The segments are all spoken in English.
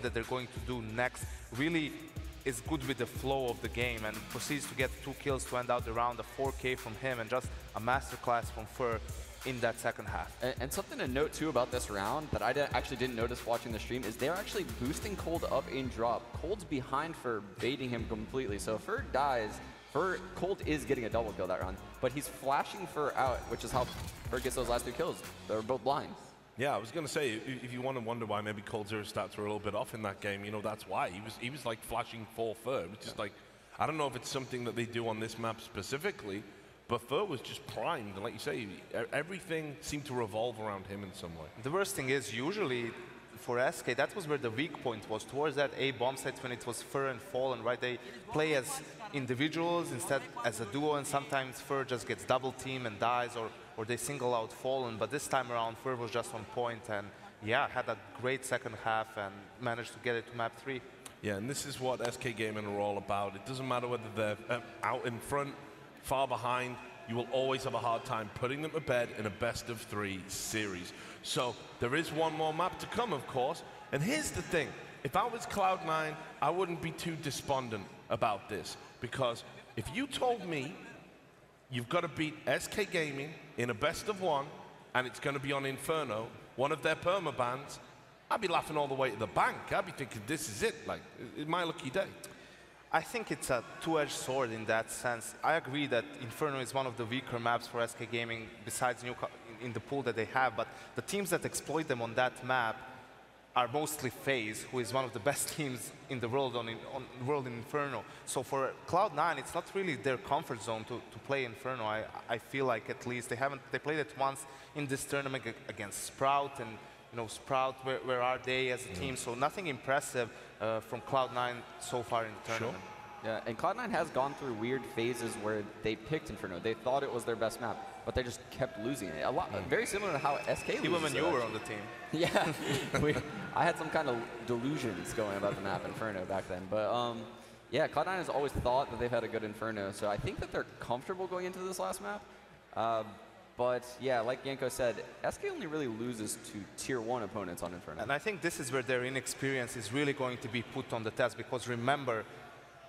that they're going to do next really is good with the flow of the game and proceeds to get 2 kills to end out the round, a 4K from him, and just a masterclass from Fer in that second half. And something to note too about this round that I actually didn't notice watching the stream is they're actually boosting Cold up in drop. Cold's behind Fer, baiting him completely. So if Fer dies, Cold is getting a double kill that round, but he's flashing Fer out, which is how Fer gets those last 2 kills. They're both blind. Yeah, I was going to say, if you want to wonder why maybe Cold Zero stats were a little bit off in that game, you know, that's why. He was like flashing for Fer. It was just like, I don't know if it's something that they do on this map specifically, but Fer was just primed. And like you say, everything seemed to revolve around him in some way. The worst thing is, usually for SK, that was where the weak point was, towards that A bomb site when it was Fer and Fallen, right? They play as individuals instead as a duo, and sometimes Fer just gets double team and dies, or they single out Fallen. But this time around, Fer was just on point and yeah, had a great second half and managed to get it to map 3. Yeah, and this is what SK Gaming are all about. It doesn't matter whether they're out in front, far behind, you will always have a hard time putting them to bed in a best-of-3 series. So there is one more map to come, of course. And here's the thing. If I was Cloud9, I wouldn't be too despondent about this. Because if you told me you've got to beat SK Gaming in a best-of-1, and it's going to be on Inferno, one of their permabans, I'd be laughing all the way to the bank. I'd be thinking, this is it. Like, it's my lucky day. I think it's a two-edged sword in that sense. I agree that Inferno is one of the weaker maps for SK Gaming besides in the pool that they have, but the teams that exploit them on that map are mostly FaZe, who is one of the best teams in the world in Inferno. So for Cloud9, it's not really their comfort zone to play Inferno. I feel like, at least they played it once in this tournament against Sprout, and you know, Sprout, where are they as a team? So nothing impressive from Cloud9 so far in the tournament. Sure. Yeah, and Cloud9 has gone through weird phases where they picked Inferno. They thought it was their best map, but they just kept losing it. Very similar to how SK loses. Even when you were on the team. Yeah, I had some kind of delusions going about the map Inferno back then. But yeah, Cloud9 has always thought that they've had a good Inferno, so I think that they're comfortable going into this last map. But yeah, like Yanko said, SK only really loses to Tier 1 opponents on Inferno. And I think this is where their inexperience is really going to be put on the test, because remember,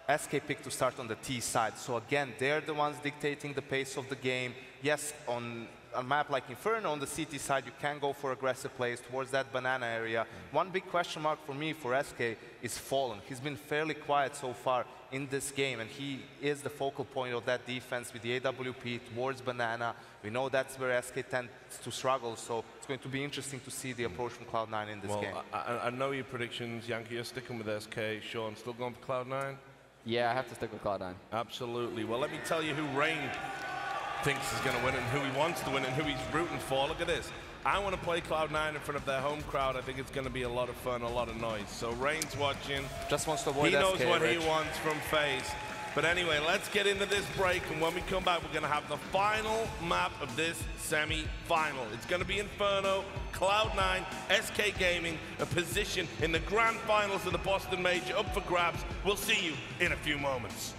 SK picked to start on the T side. So again, they're the ones dictating the pace of the game. Yes, on a map like Inferno, on the CT side, you can go for aggressive plays towards that banana area. One big question mark for me for SK is Fallen. He's been fairly quiet so far in this game, and he is the focal point of that defense with the AWP towards banana. We know that's where SK tends to struggle, so it's going to be interesting to see the approach from Cloud9 in this game. I know your predictions, Yankee. You're sticking with SK. Sean, still going for Cloud9? Yeah, I have to stick with Cloud9. Absolutely. Well, let me tell you who Rain thinks is going to win and who he wants to win and who he's rooting for. Look at this. I want to play Cloud9 in front of their home crowd. I think it's going to be a lot of fun, a lot of noise. So Rain's watching. Just wants to avoid He knows SK, what Rich. he wants from FaZe. But anyway, let's get into this break, and when we come back, we're going to have the final map of this semi-final. It's going to be Inferno, Cloud9, SK Gaming, a position in the grand finals of the Boston Major up for grabs. We'll see you in a few moments.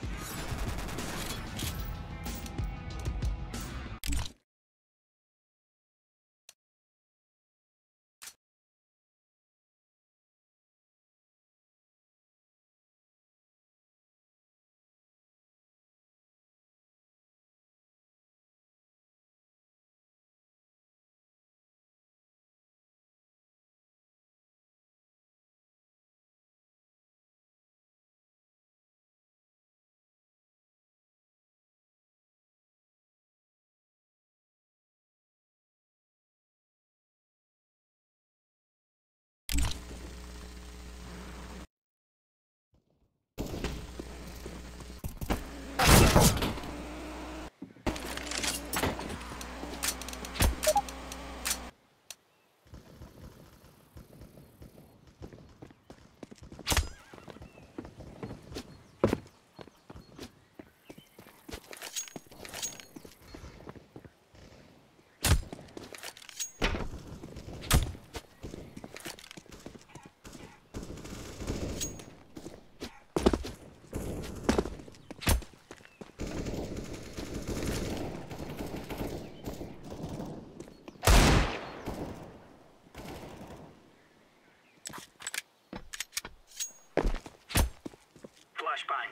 flashbang.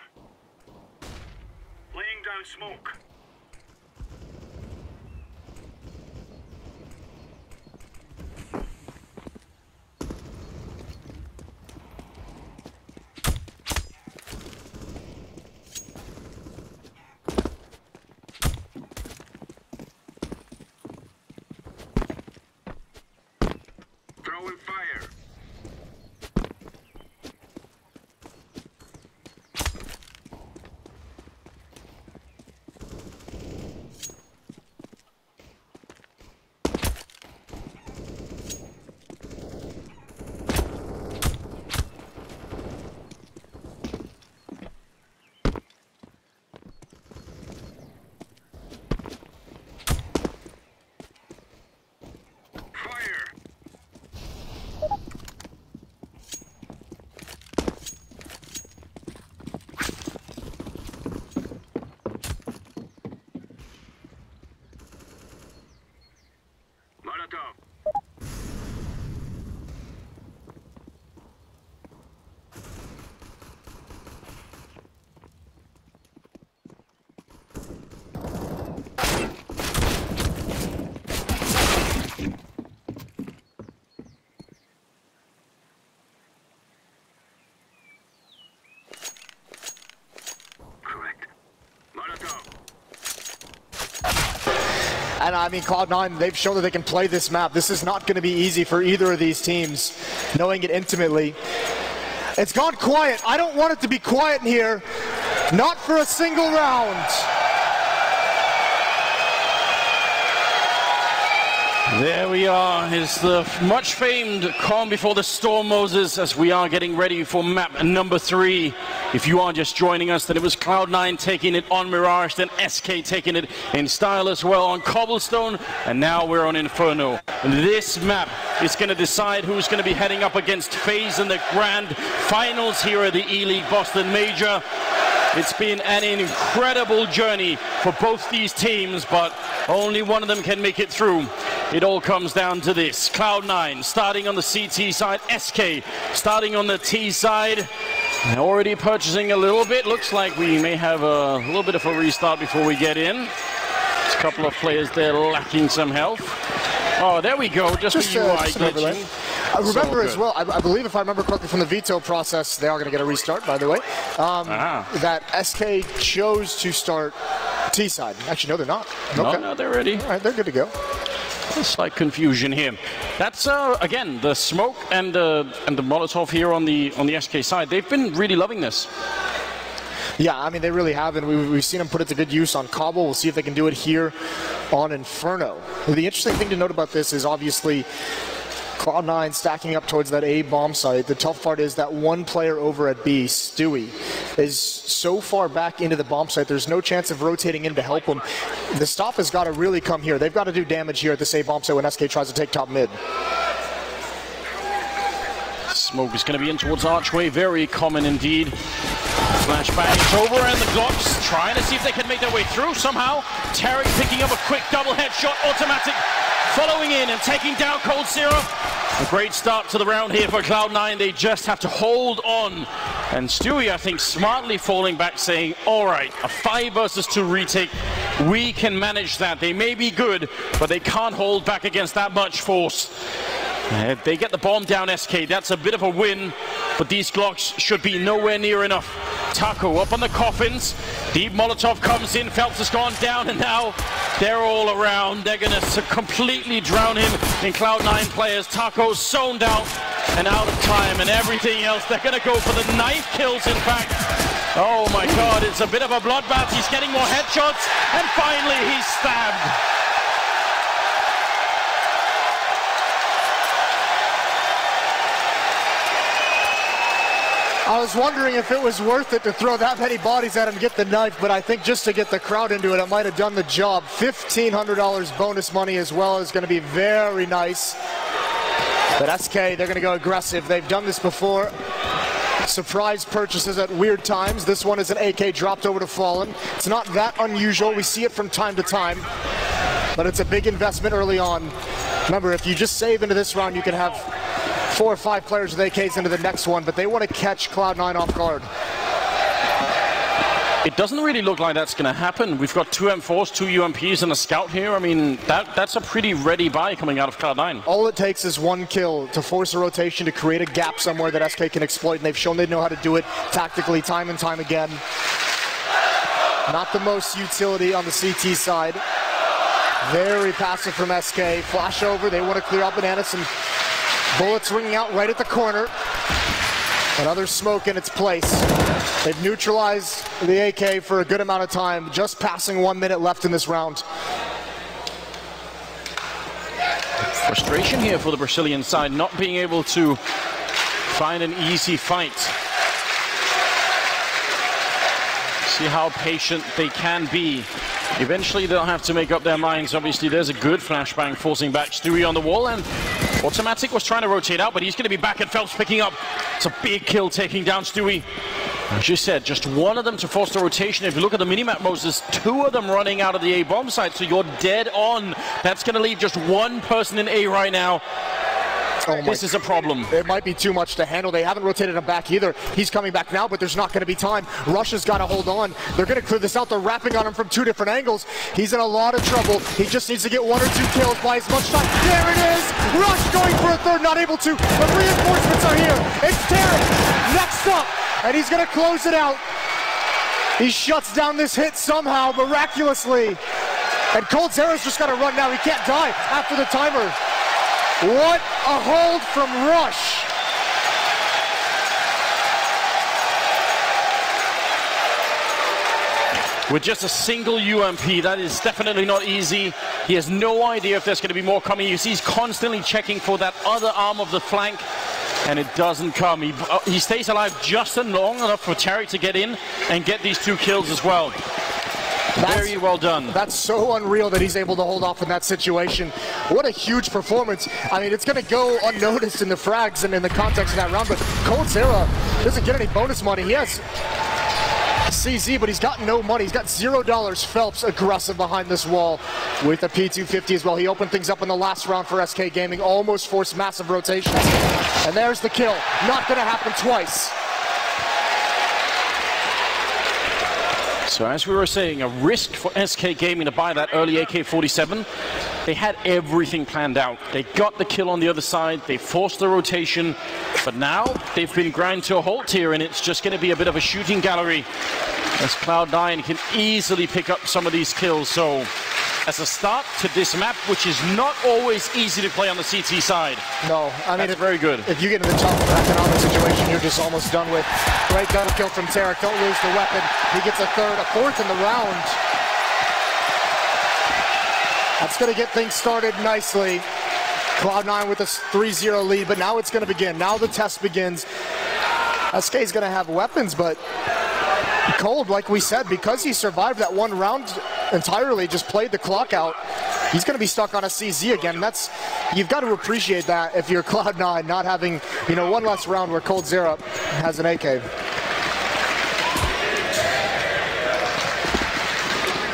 Laying down smoke. Throwing fire. And I mean, Cloud9, they've shown that they can play this map. This is not going to be easy for either of these teams, knowing it intimately. It's gone quiet. I don't want it to be quiet in here. Not for a single round. There we are, is the much famed calm before the storm, Moses, as we are getting ready for map number 3. If you are just joining us, then it was Cloud9 taking it on Mirage, then SK taking it in style as well on Cobblestone, and now we're on Inferno. And this map is going to decide who's going to be heading up against FaZe in the grand finals here at the E-League Boston Major. It's been an incredible journey for both these teams, but only one of them can make it through. It all comes down to this. Cloud9 starting on the CT side, SK starting on the T side. Already purchasing a little bit. Looks like we may have a little bit of a restart before we get in. There's a couple of players there lacking some health. Oh, there we go. Just the UI glitching. I remember as well, I believe if I remember correctly from the veto process, they are going to get a restart, by the way, that SK chose to start T side. Actually, no, they're not. Okay. No, they're ready. All right, they're good to go. Slight confusion here. That's again the smoke and the Molotov here on the SK side. They've been really loving this. Yeah, I mean they really have, and we've seen them put it to good use on Cobble. We'll see if they can do it here on Inferno. The interesting thing to note about this is obviously Cloud9 stacking up towards that A bomb site. The tough part is that one player over at B, Stewie, is so far back into the bomb site, there's no chance of rotating in to help him. The stop has got to really come here. They've got to do damage here at this A bomb site when SK tries to take top mid. Smoke is going to be in towards Archway, very common indeed. Flashbang, it's over, and the Glocks trying to see if they can make their way through somehow. Tarek picking up a quick double headshot, automatic, following in and taking down Cold Zero. A great start to the round here for Cloud9. They just have to hold on. And Stewie, I think, smartly falling back, saying, all right, a 5 versus 2 retake. We can manage that. They may be good, but they can't hold back against that much force. They get the bomb down, SK. That's a bit of a win, but these Glocks should be nowhere near enough. Taco up on the coffins. Deep Molotov comes in. Phelps has gone down, and now they're all around. They're going to completely drown him in Cloud9 players. Taco's zoned out and out of time and everything else. They're going to go for the knife kills, in fact. Oh my God, it's a bit of a bloodbath. He's getting more headshots, and finally he's stabbed. I was wondering if it was worth it to throw that many bodies at him and get the knife, but I think just to get the crowd into it might have done the job. $1,500 bonus money as well is going to be very nice. But SK, they're going to go aggressive. They've done this before. Surprise purchases at weird times. This one is an AK dropped over to Fallen. It's not that unusual. We see it from time to time, but it's a big investment early on. Remember, if you just save into this round, you can have 4 or 5 players with AKs into the next one, but they want to catch Cloud9 off guard. It doesn't really look like that's going to happen. We've got 2 M4s, 2 UMPs, and a scout here. I mean, that's a pretty ready buy coming out of Cloud9. All it takes is one kill to force a rotation, to create a gap somewhere that SK can exploit, and they've shown they know how to do it tactically time and time again. Not the most utility on the CT side. Very passive from SK. Flash over, they want to clear out Bananas, and bullets ringing out right at the corner. Another smoke in its place. They've neutralized the AK for a good amount of time, just passing 1 minute left in this round. Frustration here for the Brazilian side, not being able to find an easy fight. See how patient they can be. Eventually they'll have to make up their minds. Obviously there's a good flashbang forcing back Stewie on the wall, and Automatic was trying to rotate out, but he's going to be back at Phelps picking up. It's a big kill taking down Stewie. As you said, just one of them to force the rotation. If you look at the minimap, Moses, 2 of them running out of the A bomb site, so you're dead on. That's going to leave just 1 person in A right now. Oh, this is a problem. It might be too much to handle. They haven't rotated him back either. He's coming back now, but there's not going to be time. Rush has got to hold on. They're going to clear this out. They're wrapping on him from 2 different angles. He's in a lot of trouble. He just needs to get 1 or 2 kills by as much time. There it is! Rush going for a third, not able to. The reinforcements are here. It's Tarek next up, and he's going to close it out. He shuts down this hit somehow, miraculously. And coldzera's just got to run now. He can't die after the timer. What a hold from Rush. With just a single UMP, that is definitely not easy. He has no idea if there's going to be more coming. You see he's constantly checking for that other arm of the flank, and it doesn't come. He stays alive just long enough for Tarek to get in and get these 2 kills as well. Very well done. That's so unreal that he's able to hold off in that situation. What a huge performance. I mean, it's going to go unnoticed in the frags and in the context of that round, but coldzera doesn't get any bonus money. He has CZ, but he's got no money. He's got $0. Phelps aggressive behind this wall with a P250 as well. He opened things up in the last round for SK Gaming, almost forced massive rotations. And there's the kill. Not going to happen twice. So as we were saying, a risk for SK Gaming to buy that early AK-47. They had everything planned out. They got the kill on the other side. They forced the rotation. But now they've been ground to a halt here, and it's just going to be a bit of a shooting gallery as Cloud9 can easily pick up some of these kills. So as a start to this map, which is not always easy to play on the CT side. No, I mean, it's very good. If you get into the tough economic situation, you're just almost done with. Great double kill from Tarek. Don't lose the weapon. He gets a 4th in the round. That's going to get things started nicely. Cloud9 with a 3-0 lead, but now it's going to begin. Now the test begins. SK is going to have weapons, but Cold, like we said, because he survived that 1 round entirely, just played the clock out, he's going to be stuck on a CZ again. That's, you've got to appreciate that if you're Cloud9, not having, 1 less round where coldzera has an AK.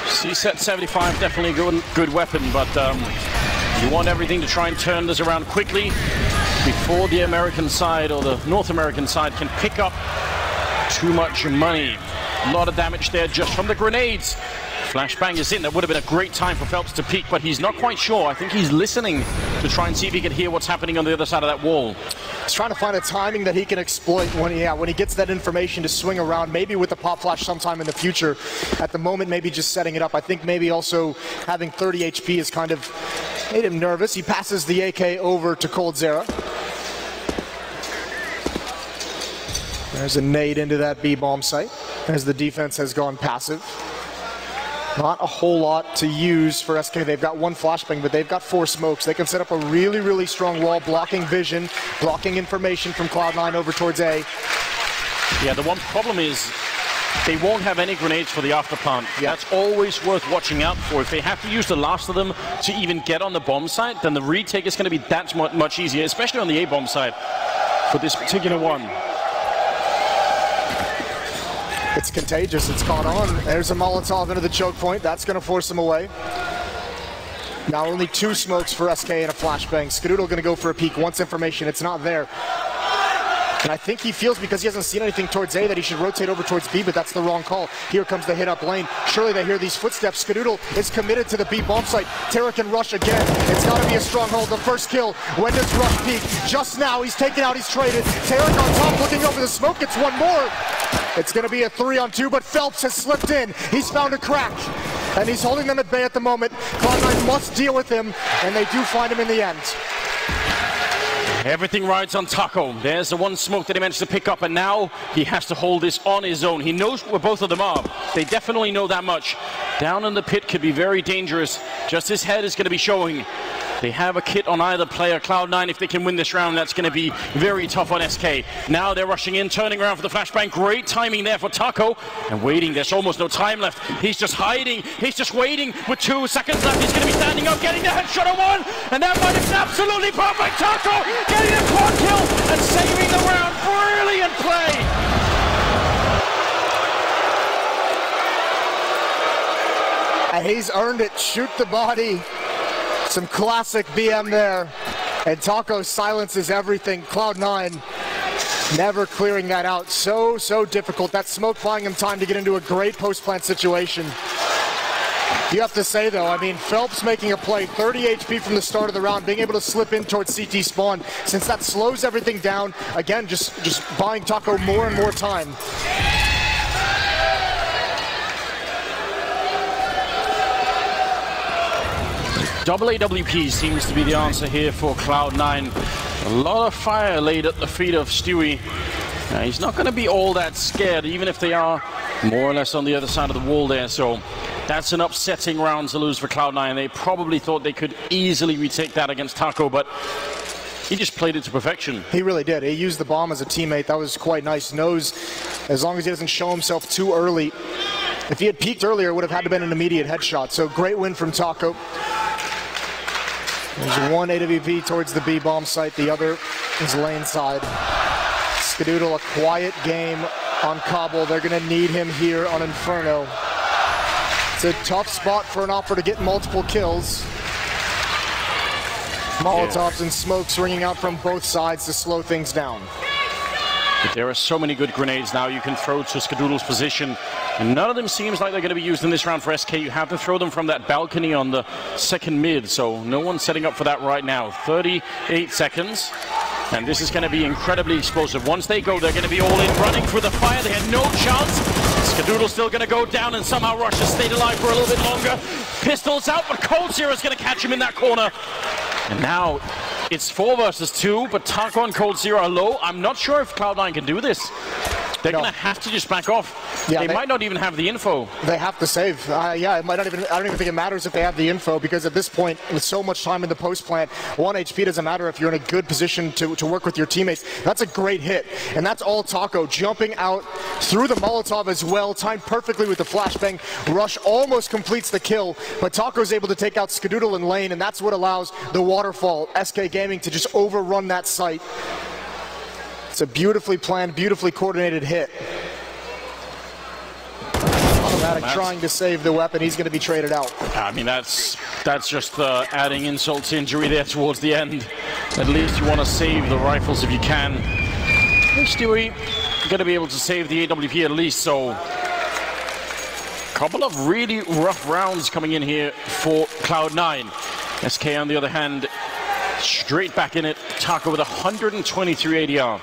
C-set 75, definitely a good weapon, but you want everything to try and turn this around quickly before the American side or the North American side can pick up too much money. A lot of damage there just from the grenades. Flashbang is in. That would have been a great time for Phelps to peek, but he's not quite sure. I think he's listening to try and see if he can hear what's happening on the other side of that wall. He's trying to find a timing that he can exploit when he gets that information to swing around, maybe with the pop flash sometime in the future. At the moment, maybe just setting it up. I think maybe also having 30 HP has kind of made him nervous. He passes the AK over to coldzera. There's a nade into that B-bomb site as the defense has gone passive. Not a whole lot to use for SK. They've got 1 flashbang, but they've got 4 smokes. They can set up a really, really strong wall, blocking vision, blocking information from Cloud9 over towards A. Yeah, the one problem is they won't have any grenades for the after plant. Yeah. That's always worth watching out for. If they have to use the last of them to even get on the bomb site, then the retake is going to be that much easier, especially on the A-bomb side for this particular one. It's contagious, it's caught on. There's a Molotov into the choke point. That's going to force him away. Now only 2 smokes for SK and a flashbang. Skadoodle going to go for a peek. Wants information, it's not there. And I think he feels, because he hasn't seen anything towards A, that he should rotate over towards B, but that's the wrong call. Here comes the hit up lane. Surely they hear these footsteps. Skadoodle is committed to the B bomb site. Tarek can rush again. It's got to be a stronghold. The first kill. When does Rush peak? Just now. He's taken out. He's traded. Tarek on top, looking over the smoke. Gets one more. It's going to be a 3-on-2, but Phelps has slipped in. He's found a crack, and he's holding them at bay at the moment. Cloud9 must deal with him, and they do find him in the end. Everything rides on Taco. There's the one smoke that he managed to pick up, and now he has to hold this on his own. He knows where both of them are. They definitely know that much. Down in the pit could be very dangerous. Just his head is going to be showing. They have a kit on either player. Cloud9, if they can win this round, that's going to be very tough on SK. Now they're rushing in, turning around for the flashbang. Great timing there for Taco. And waiting, there's almost no time left. He's just hiding. He's just waiting with 2 seconds left. He's going to be standing up, getting the headshot on one. And that might have been absolutely perfect. Taco getting a quad kill and saving the round. Brilliant play. And he's earned it. Shoot the body. Some classic BM there. And Taco silences everything. Cloud9 never clearing that out. So difficult. That smoke buying him time to get into a great post-plant situation. You have to say, though, I mean, Phelps making a play, 30 HP from the start of the round, being able to slip in towards CT spawn, since that slows everything down. Again, just buying Taco more and more time. Double AWP seems to be the answer here for Cloud9. A lot of fire laid at the feet of Stewie. He's not going to be all that scared, even if they are more or less on the other side of the wall there. So that's an upsetting round to lose for Cloud9. They probably thought they could easily retake that against Taco, but he just played it to perfection. He really did. He used the bomb as a teammate. That was quite nice. Knows as long as he doesn't show himself too early. If he had peeked earlier, it would have had to been an immediate headshot. So great win from Taco. There's one AWP towards the B bomb site. The other is lane side. Skadoodle, a quiet game on Cobble. They're going to need him here on Inferno. It's a tough spot for an Opera to get multiple kills. Molotovs and smokes ringing out from both sides to slow things down. But there are so many good grenades now you can throw to Skadoodle's position, and none of them seems like they're going to be used in this round for SK. You have to throw them from that balcony on the second mid, so no one's setting up for that right now. 38 seconds, and this is going to be incredibly explosive. Once they go, they're going to be all in, running through the fire. They had no chance. Skadoodle's still going to go down, and somehow Rush has stayed alive for a little bit longer. Pistols out, but Coldzera is going to catch him in that corner. And now it's 4 versus 2, but Taco and Coldzera are low. I'm not sure if Cloud9 can do this. They're going to have to just back off. Yeah, they might not even have the info. They have to save. Yeah, it might not even. I don't even think it matters if they have the info, because at this point, with so much time in the post plant, 1 HP doesn't matter if you're in a good position to work with your teammates. That's a great hit, and that's all Taco jumping out through the Molotov as well, timed perfectly with the flashbang. Rush almost completes the kill, but Taco's able to take out Skadoodle in lane, and that's what allows the waterfall, SK Gaming, to just overrun that site. It's a beautifully planned, beautifully coordinated hit. Automatic trying to save the weapon. He's going to be traded out. I mean, that's just adding insult to injury there towards the end. At least you want to save the rifles if you can. Stewie going to be able to save the AWP at least, so couple of really rough rounds coming in here for Cloud9. SK, on the other hand, straight back in it. Taco with 123 ADR.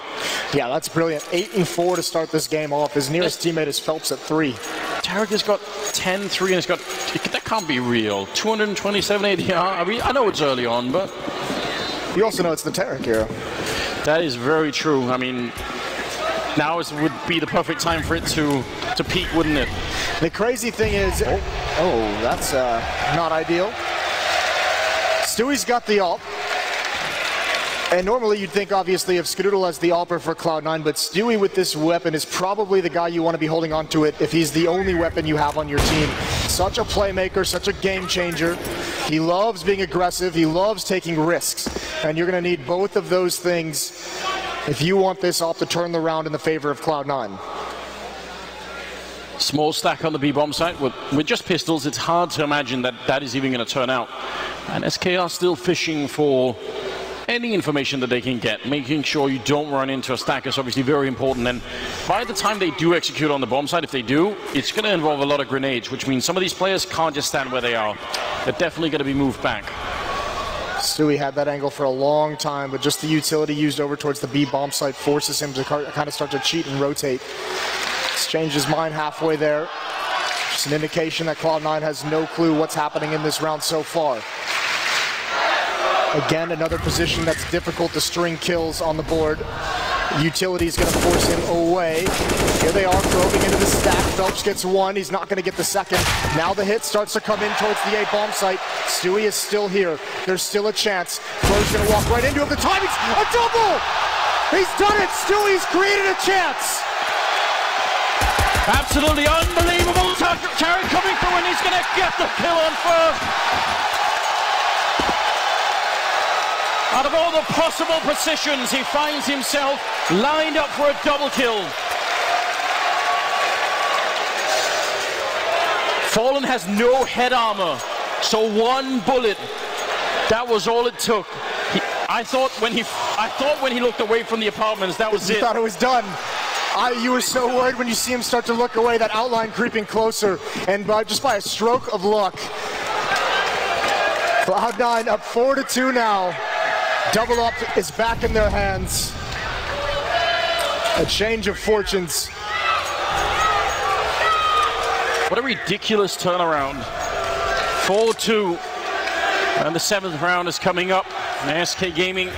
Yeah, that's brilliant. 8 and 4 to start this game off. His nearest teammate is Phelps at 3. Tarek has got 10-3 and has got, that can't be real, 227 ADR. I mean, I know it's early on, but you also know it's the Tarek era. That is very true. I mean, now would be the perfect time for it to peak, wouldn't it? The crazy thing is, oh, that's not ideal. Stewie's got the ult. And normally you'd think, obviously, of Skadoodle as the AWPer for Cloud9, but Stewie with this weapon is probably the guy you want to be holding on to it if he's the only weapon you have on your team. Such a playmaker, such a game changer. He loves being aggressive, he loves taking risks, and you're going to need both of those things if you want this AWP to turn the round in the favor of Cloud9. Small stack on the B-bomb site. With just pistols, it's hard to imagine that is even going to turn out. And SK are still fishing for any information that they can get. Making sure you don't run into a stack is obviously very important. And by the time they do execute on the bomb side, if they do, it's going to involve a lot of grenades, which means some of these players can't just stand where they are. They're definitely going to be moved back. Stewie had that angle for a long time, but just the utility used over towards the B bomb site forces him to kind of start to cheat and rotate. He's changed his mind halfway there. Just an indication that Cloud9 has no clue what's happening in this round so far. Again, another position that's difficult to string kills on the board. Utility is going to force him away. Here they are probing into the stack. Phelps gets one. He's not going to get the second. Now the hit starts to come in towards the A bomb site. Stewie is still here. There's still a chance. Flo's going to walk right into him. The timing's a double! He's done it! Stewie's created a chance! Absolutely unbelievable. Tarek coming through, and he's going to get the kill on first. Out of all the possible positions, he finds himself lined up for a double kill. Fallen has no head armor, so one bullet, that was all it took. I thought when he looked away from the apartments, that was it. You thought it was done. You were so worried when you see him start to look away, that outline creeping closer, and just by a stroke of luck. Cloud9 up 4-2 now. Double up is back in their hands. A change of fortunes. What a ridiculous turnaround. 4-2. And the 7th round is coming up. And SK Gaming,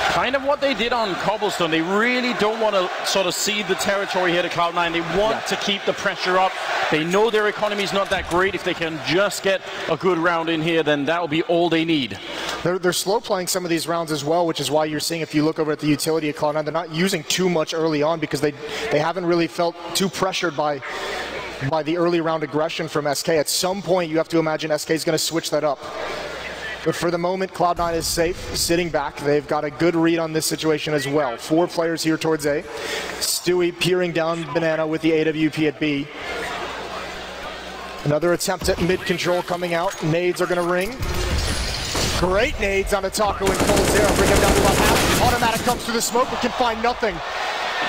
kind of what they did on Cobblestone. They really don't want to sort of cede the territory here to Cloud9. They want to keep the pressure up. They know their economy is not that great. If they can just get a good round in here, then that will be all they need. They're slow playing some of these rounds as well, which is why you're seeing, if you look over at the utility of Cloud9, they're not using too much early on because they haven't really felt too pressured by the early round aggression from SK. At some point, you have to imagine SK is going to switch that up. But for the moment, Cloud9 is safe, sitting back. They've got a good read on this situation as well. 4 players here towards A. Stewie peering down Banana with the AWP at B. Another attempt at mid-control coming out. Nades are going to ring. Great nades on Atako and Coldzera. Bring him down to about half. Automatic comes through the smoke, but can find nothing.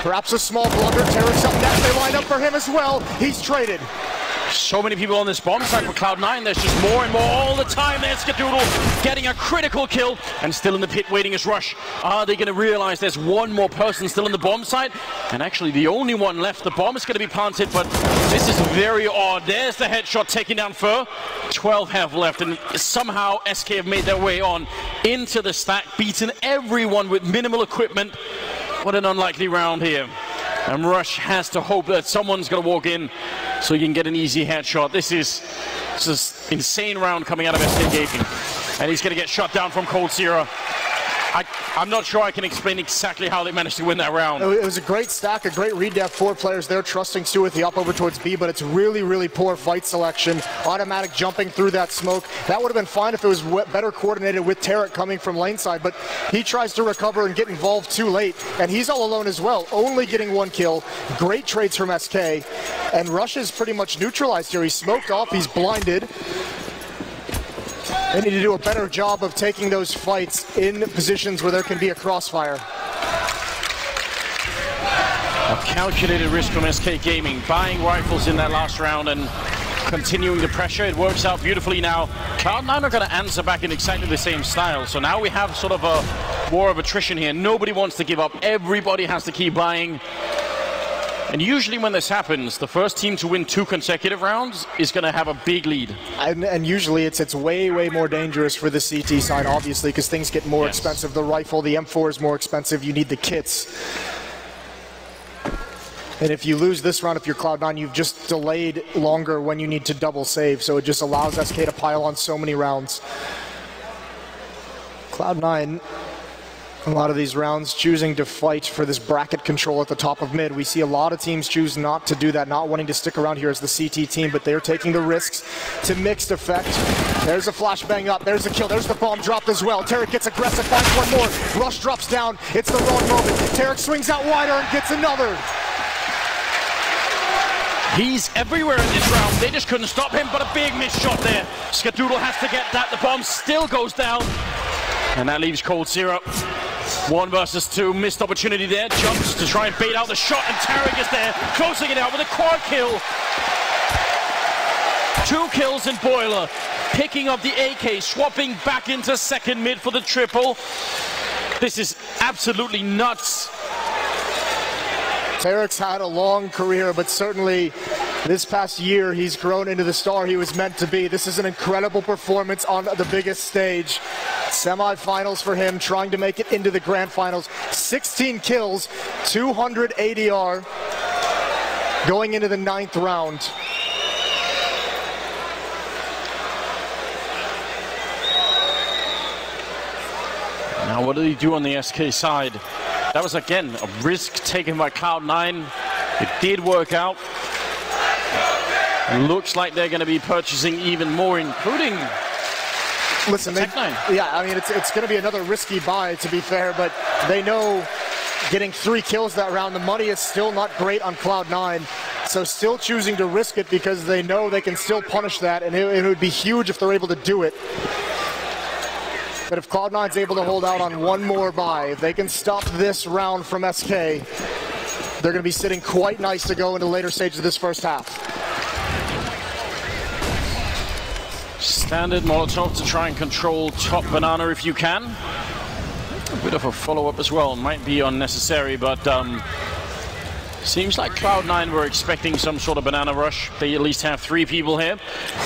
Perhaps a small blunder. Tarek's up next. They line up for him as well. He's traded. So many people on this bomb site for Cloud9. There's just more and more all the time. There's Skadoodle getting a critical kill and still in the pit waiting as Rush. Are they going to realize there's one more person still in the bomb site? And actually the only one left. The bomb is going to be planted, but this is very odd. There's the headshot taking down Fur. 12 have left, and somehow SK have made their way on into the stack, beaten everyone with minimal equipment. What an unlikely round here. And Rush has to hope that someone's going to walk in so he can get an easy headshot. This is just insane round coming out of SK Gaming. And he's going to get shot down from Coldzera. I'm not sure I can explain exactly how they managed to win that round. It was a great stack, a great read. 4 players there trusting Stu with the up over towards B, but it's really, really poor fight selection. Automatic jumping through that smoke. That would have been fine if it was better coordinated with Tarek coming from lane side, but he tries to recover and get involved too late, and he's all alone as well, only getting 1 kill. Great trades from SK, and Rush is pretty much neutralized here. He's smoked off, he's blinded. They need to do a better job of taking those fights in positions where there can be a crossfire. A calculated risk from SK Gaming, buying rifles in that last round and continuing the pressure. It works out beautifully now. Cloud9 are going to answer back in exactly the same style. So now we have sort of a war of attrition here. Nobody wants to give up. Everybody has to keep buying. And usually when this happens, the first team to win 2 consecutive rounds is going to have a big lead. And usually it's way, way more dangerous for the CT side, obviously, because things get more expensive. The rifle, the M4 is more expensive. You need the kits. And if you lose this round, if you're Cloud9, you've just delayed longer when you need to double save. So it just allows SK to pile on so many rounds. Cloud9, a lot of these rounds choosing to fight for this bracket control at the top of mid. We see a lot of teams choose not to do that, not wanting to stick around here as the CT team, but they're taking the risks to mixed effect. There's a flashbang up, there's a kill, there's the bomb dropped as well. Tarek gets aggressive, finds one more. Rush drops down, it's the wrong moment. Tarek swings out wider and gets another. He's everywhere in this round. They just couldn't stop him, but a big missed shot there. Skadoodle has to get that. The bomb still goes down. And that leaves Cold Zero. 1 versus 2, missed opportunity there. Jumps to try and bait out the shot, and Tarek is there, closing it out with a quad kill. 2 kills in Boiler, picking up the AK, swapping back into second mid for the triple. This is absolutely nuts. Tarek's had a long career, but certainly this past year he's grown into the star he was meant to be. This is an incredible performance on the biggest stage. Semi-finals for him, trying to make it into the grand finals. 16 kills, 200 ADR, going into the 9th round. Now what did he do on the SK side? That was again a risk taken by Cloud9. It did work out. It looks like they're going to be purchasing even more, including Listen, yeah, I mean, it's going to be another risky buy, to be fair, but they know getting 3 kills that round, the money is still not great on Cloud9, so still choosing to risk it because they know they can still punish that, and it would be huge if they're able to do it. But if Cloud9's able to hold out on 1 more buy, if they can stop this round from SK, they're going to be sitting quite nice to go into later stages of this first half. Standard Molotov to try and control top banana if you can. A bit of a follow-up as well. Might be unnecessary, but seems like Cloud9 were expecting some sort of banana rush. They at least have 3 people here.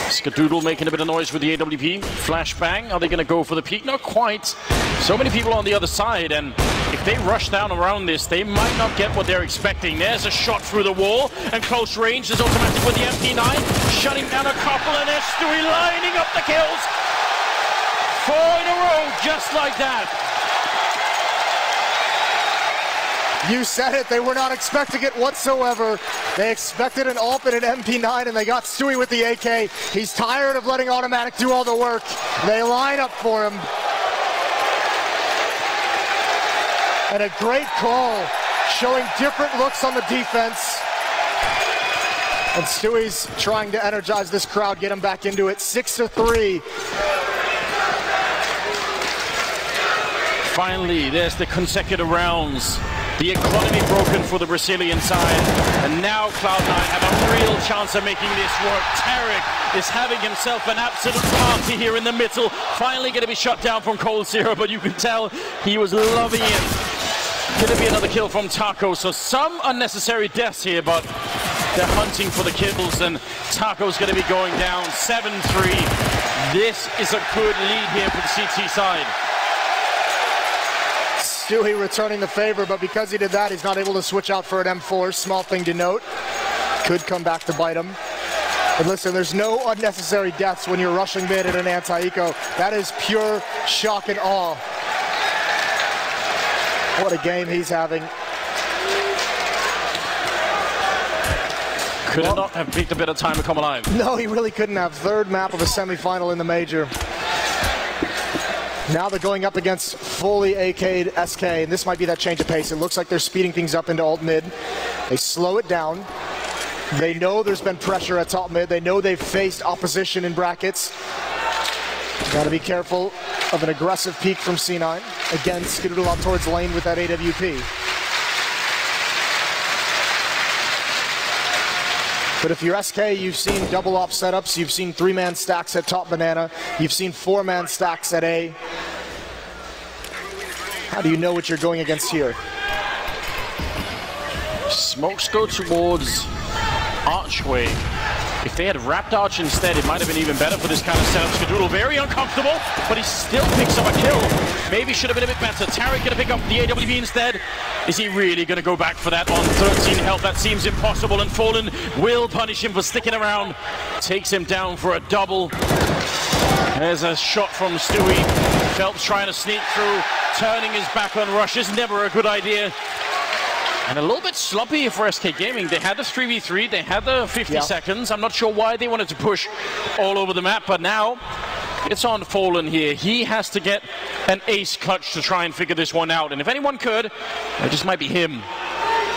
Skadoodle making a bit of noise with the AWP. Flashbang, are they going to go for the peak? Not quite. So many people on the other side, and if they rush down around this, they might not get what they're expecting. There's a shot through the wall, and close range is automatic with the MP9, shutting down a couple, and there's Stewie lining up the kills. 4 in a row, just like that. You said it, they were not expecting it whatsoever. They expected an AWP and an MP9, and they got Stewie with the AK. He's tired of letting Automatic do all the work. They line up for him. And a great call, showing different looks on the defense. And Stewie's trying to energize this crowd, get him back into it. 6-3. Finally, there's the consecutive rounds. The economy broken for the Brazilian side, and now Cloud9 have a real chance of making this work. Tarek is having himself an absolute party here in the middle. Finally going to be shut down from Cold Zero, but you can tell he was loving it. Going to be another kill from Taco, so some unnecessary deaths here, but they're hunting for the kills, and Taco's going to be going down 7-3. This is a good lead here for the CT side. Stewie returning the favor, but because he did that, he's not able to switch out for an M4. Small thing to note. Could come back to bite him. But listen, there's no unnecessary deaths when you're rushing mid in an anti-eco. That is pure shock and awe. What a game he's having. Could not have picked a better time to come alive. No, he really couldn't have. 3rd map of a semifinal in the major. Now they're going up against fully AK'd SK, and this might be that change of pace. It looks like they're speeding things up into alt mid. They slow it down. They know there's been pressure at top mid. They know they've faced opposition in brackets. Got to be careful of an aggressive peek from C9. Again, Skadoodle out towards lane with that AWP. But if you're SK, you've seen double op setups, you've seen 3-man stacks at top banana, you've seen 4-man stacks at A. How do you know what you're going against here? Smokes go towards Archway. If they had wrapped Arch instead, it might have been even better for this kind of setup. Skadoodle very uncomfortable, but he still picks up a kill. Maybe should have been a bit better. Tarek going to pick up the AWP instead. Is he really going to go back for that on 13 health? That seems impossible, and Fallen will punish him for sticking around. Takes him down for a double. There's a shot from Stewie. Phelps trying to sneak through. Turning his back on Rush is never a good idea. And a little bit sloppy for SK Gaming. They had the 3v3, they had the 50 seconds. I'm not sure why they wanted to push all over the map, but now it's on Fallen here. He has to get an ace clutch to try and figure this one out. And if anyone could, it just might be him.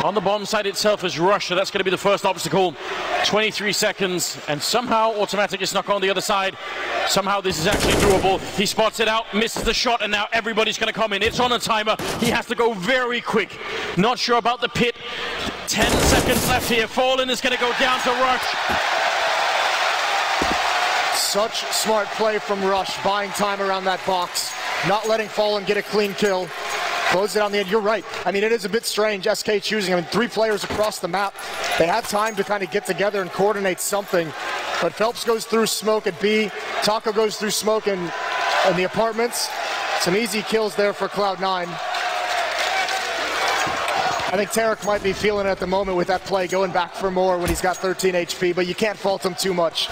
on the bomb site itself is Rush, so that's going to be the first obstacle. 23 seconds, and somehow Automatic is snuck on the other side. Somehow this is actually doable. He spots it out, misses the shot, and now everybody's going to come in. It's on a timer. He has to go very quick. Not sure about the pit. 10 seconds left here. Fallen is going to go down to Rush. Such smart play from Rush, buying time around that box, not letting Fallen get a clean kill. Close it on the end. You're right. I mean, it is a bit strange, SK choosing. I mean, 3 players across the map. They had time to kind of get together and coordinate something. But Phelps goes through smoke at B. Taco goes through smoke in the apartments. Some easy kills there for Cloud9. I think Tarek might be feeling it at the moment with that play, going back for more when he's got 13 HP, but you can't fault him too much.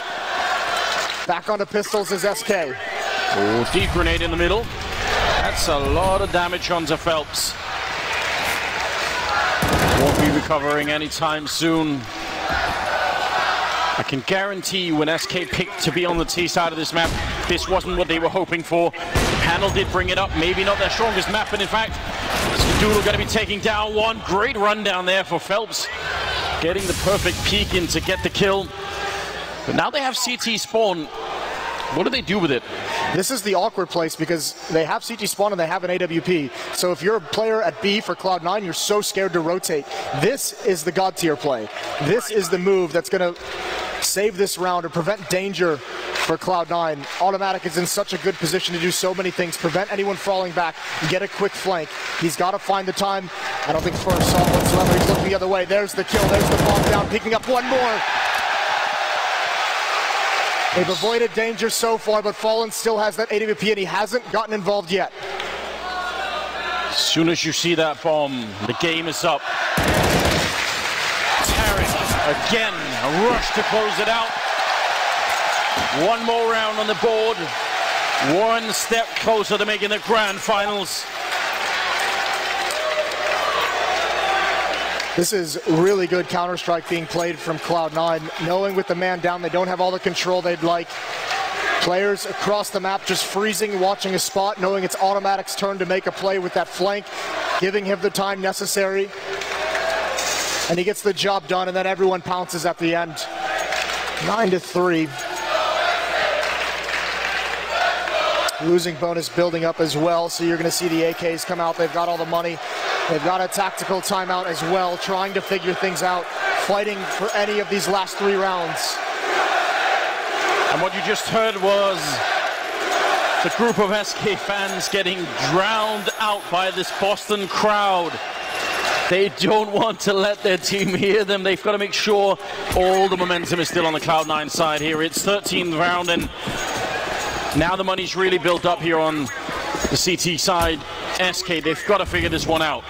Back onto pistols is SK. Oh, deep grenade in the middle. That's a lot of damage onto Phelps. Won't be recovering anytime soon. I can guarantee you when SK picked to be on the T side of this map, this wasn't what they were hoping for. The panel did bring it up, maybe not their strongest map, but in fact, Skadoodle going to be taking down one. Great run down there for Phelps. Getting the perfect peek in to get the kill. But now they have CT spawn. What do they do with it? This is the awkward place because they have CT spawn and they have an AWP. So if you're a player at B for Cloud9, you're so scared to rotate. This is the God tier play. This is the move that's going to save this round or prevent danger for Cloud9. Automatic is in such a good position to do so many things. Prevent anyone falling back, get a quick flank. He's got to find the time. I don't think First saw whatsoever. He's looking the other way. There's the kill. There's the bomb down. Picking up one more. They've avoided danger so far, but Fallen still has that AWP and he hasn't gotten involved yet. As soon as you see that bomb, the game is up. Tarek, again, a rush to close it out. One more round on the board. One step closer to making the grand finals. This is really good Counter-Strike being played from Cloud9, knowing with the man down they don't have all the control they'd like. Players across the map just freezing, watching a spot, knowing it's Automatic's turn to make a play with that flank, giving him the time necessary. And he gets the job done, and then everyone pounces at the end. 9-3. Losing bonus building up as well, so you're going to see the AKs come out. They've got all the money. They've got a tactical timeout as well, trying to figure things out, fighting for any of these last 3 rounds. And what you just heard was the group of SK fans getting drowned out by this Boston crowd. They don't want to let their team hear them. They've got to make sure all the momentum is still on the Cloud9 side here. It's 13th round, and now the money's really built up here on the CT side. SK, they've got to figure this one out.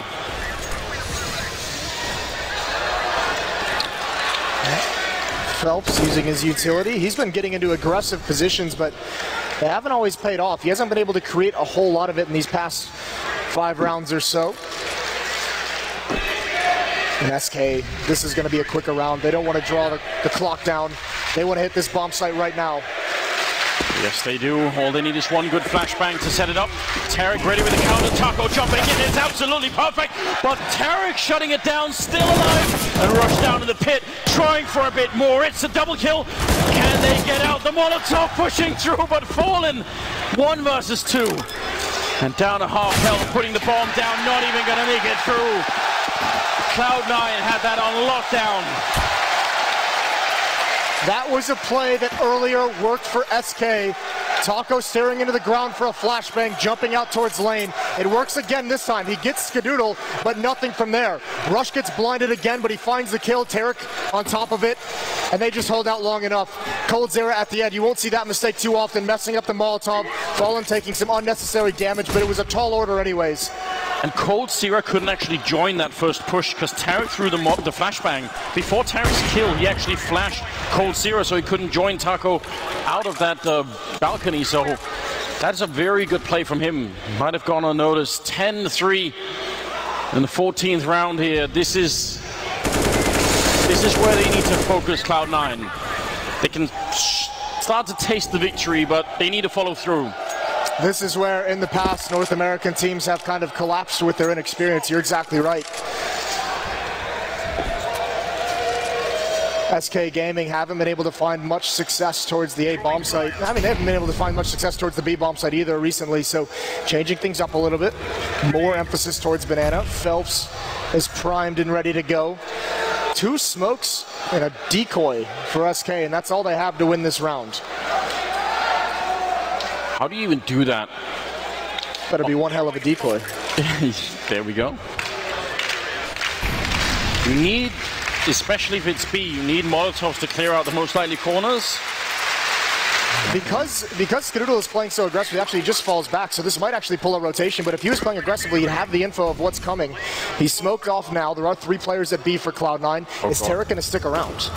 Phelps using his utility. He's been getting into aggressive positions, but they haven't always paid off. He hasn't been able to create a whole lot of it in these past 5 rounds or so. And SK, this is going to be a quicker round. They don't want to draw the clock down. They want to hit this bomb site right now. Yes, they do. All they need is one good flashbang to set it up. Tarek ready with the counter. Taco jumping in. It's absolutely perfect. But Tarek shutting it down, still alive. And Rush down to the pit, trying for a bit more. It's a double kill. Can they get out? The Molotov pushing through, but Fallen. 1 versus 2. And down to half health, putting the bomb down. Not even going to make it through. Cloud9 had that on lockdown. That was a play that earlier worked for SK. Taco staring into the ground for a flashbang, jumping out towards lane. It works again this time. He gets Skadoodle, but nothing from there. Rush gets blinded again, but he finds the kill. Tarek on top of it, and they just hold out long enough. Cold Zera at the end. You won't see that mistake too often, messing up the Molotov. Fallen taking some unnecessary damage, but it was a tall order anyways. And Cold Zera couldn't actually join that first push because Tarek threw the flashbang. Before Tarek's kill, he actually flashed Cold Zera, so he couldn't join Taco out of that balcony. So that's a very good play from him. Might have gone unnoticed. 10-3 in the 14th round here. This is where they need to focus Cloud9. They can start to taste the victory, but they need to follow through. This is where, in the past, North American teams have kind of collapsed with their inexperience. You're exactly right. SK Gaming haven't been able to find much success towards the A bomb site. I mean, they haven't been able to find much success towards the B bomb site either recently, so changing things up a little bit. More emphasis towards Banana. Phelps is primed and ready to go. 2 smokes and a decoy for SK, and that's all they have to win this round. How do you even do that? Better be one hell of a decoy. There we go. You need, especially if it's B, you need Molotovs to clear out the most likely corners. Because Skadoodle is playing so aggressively, actually he just falls back, so this might actually pull a rotation, but if he was playing aggressively, he'd have the info of what's coming. He's smoked off now. There are 3 players at B for Cloud9. Is Tarek going to stick around?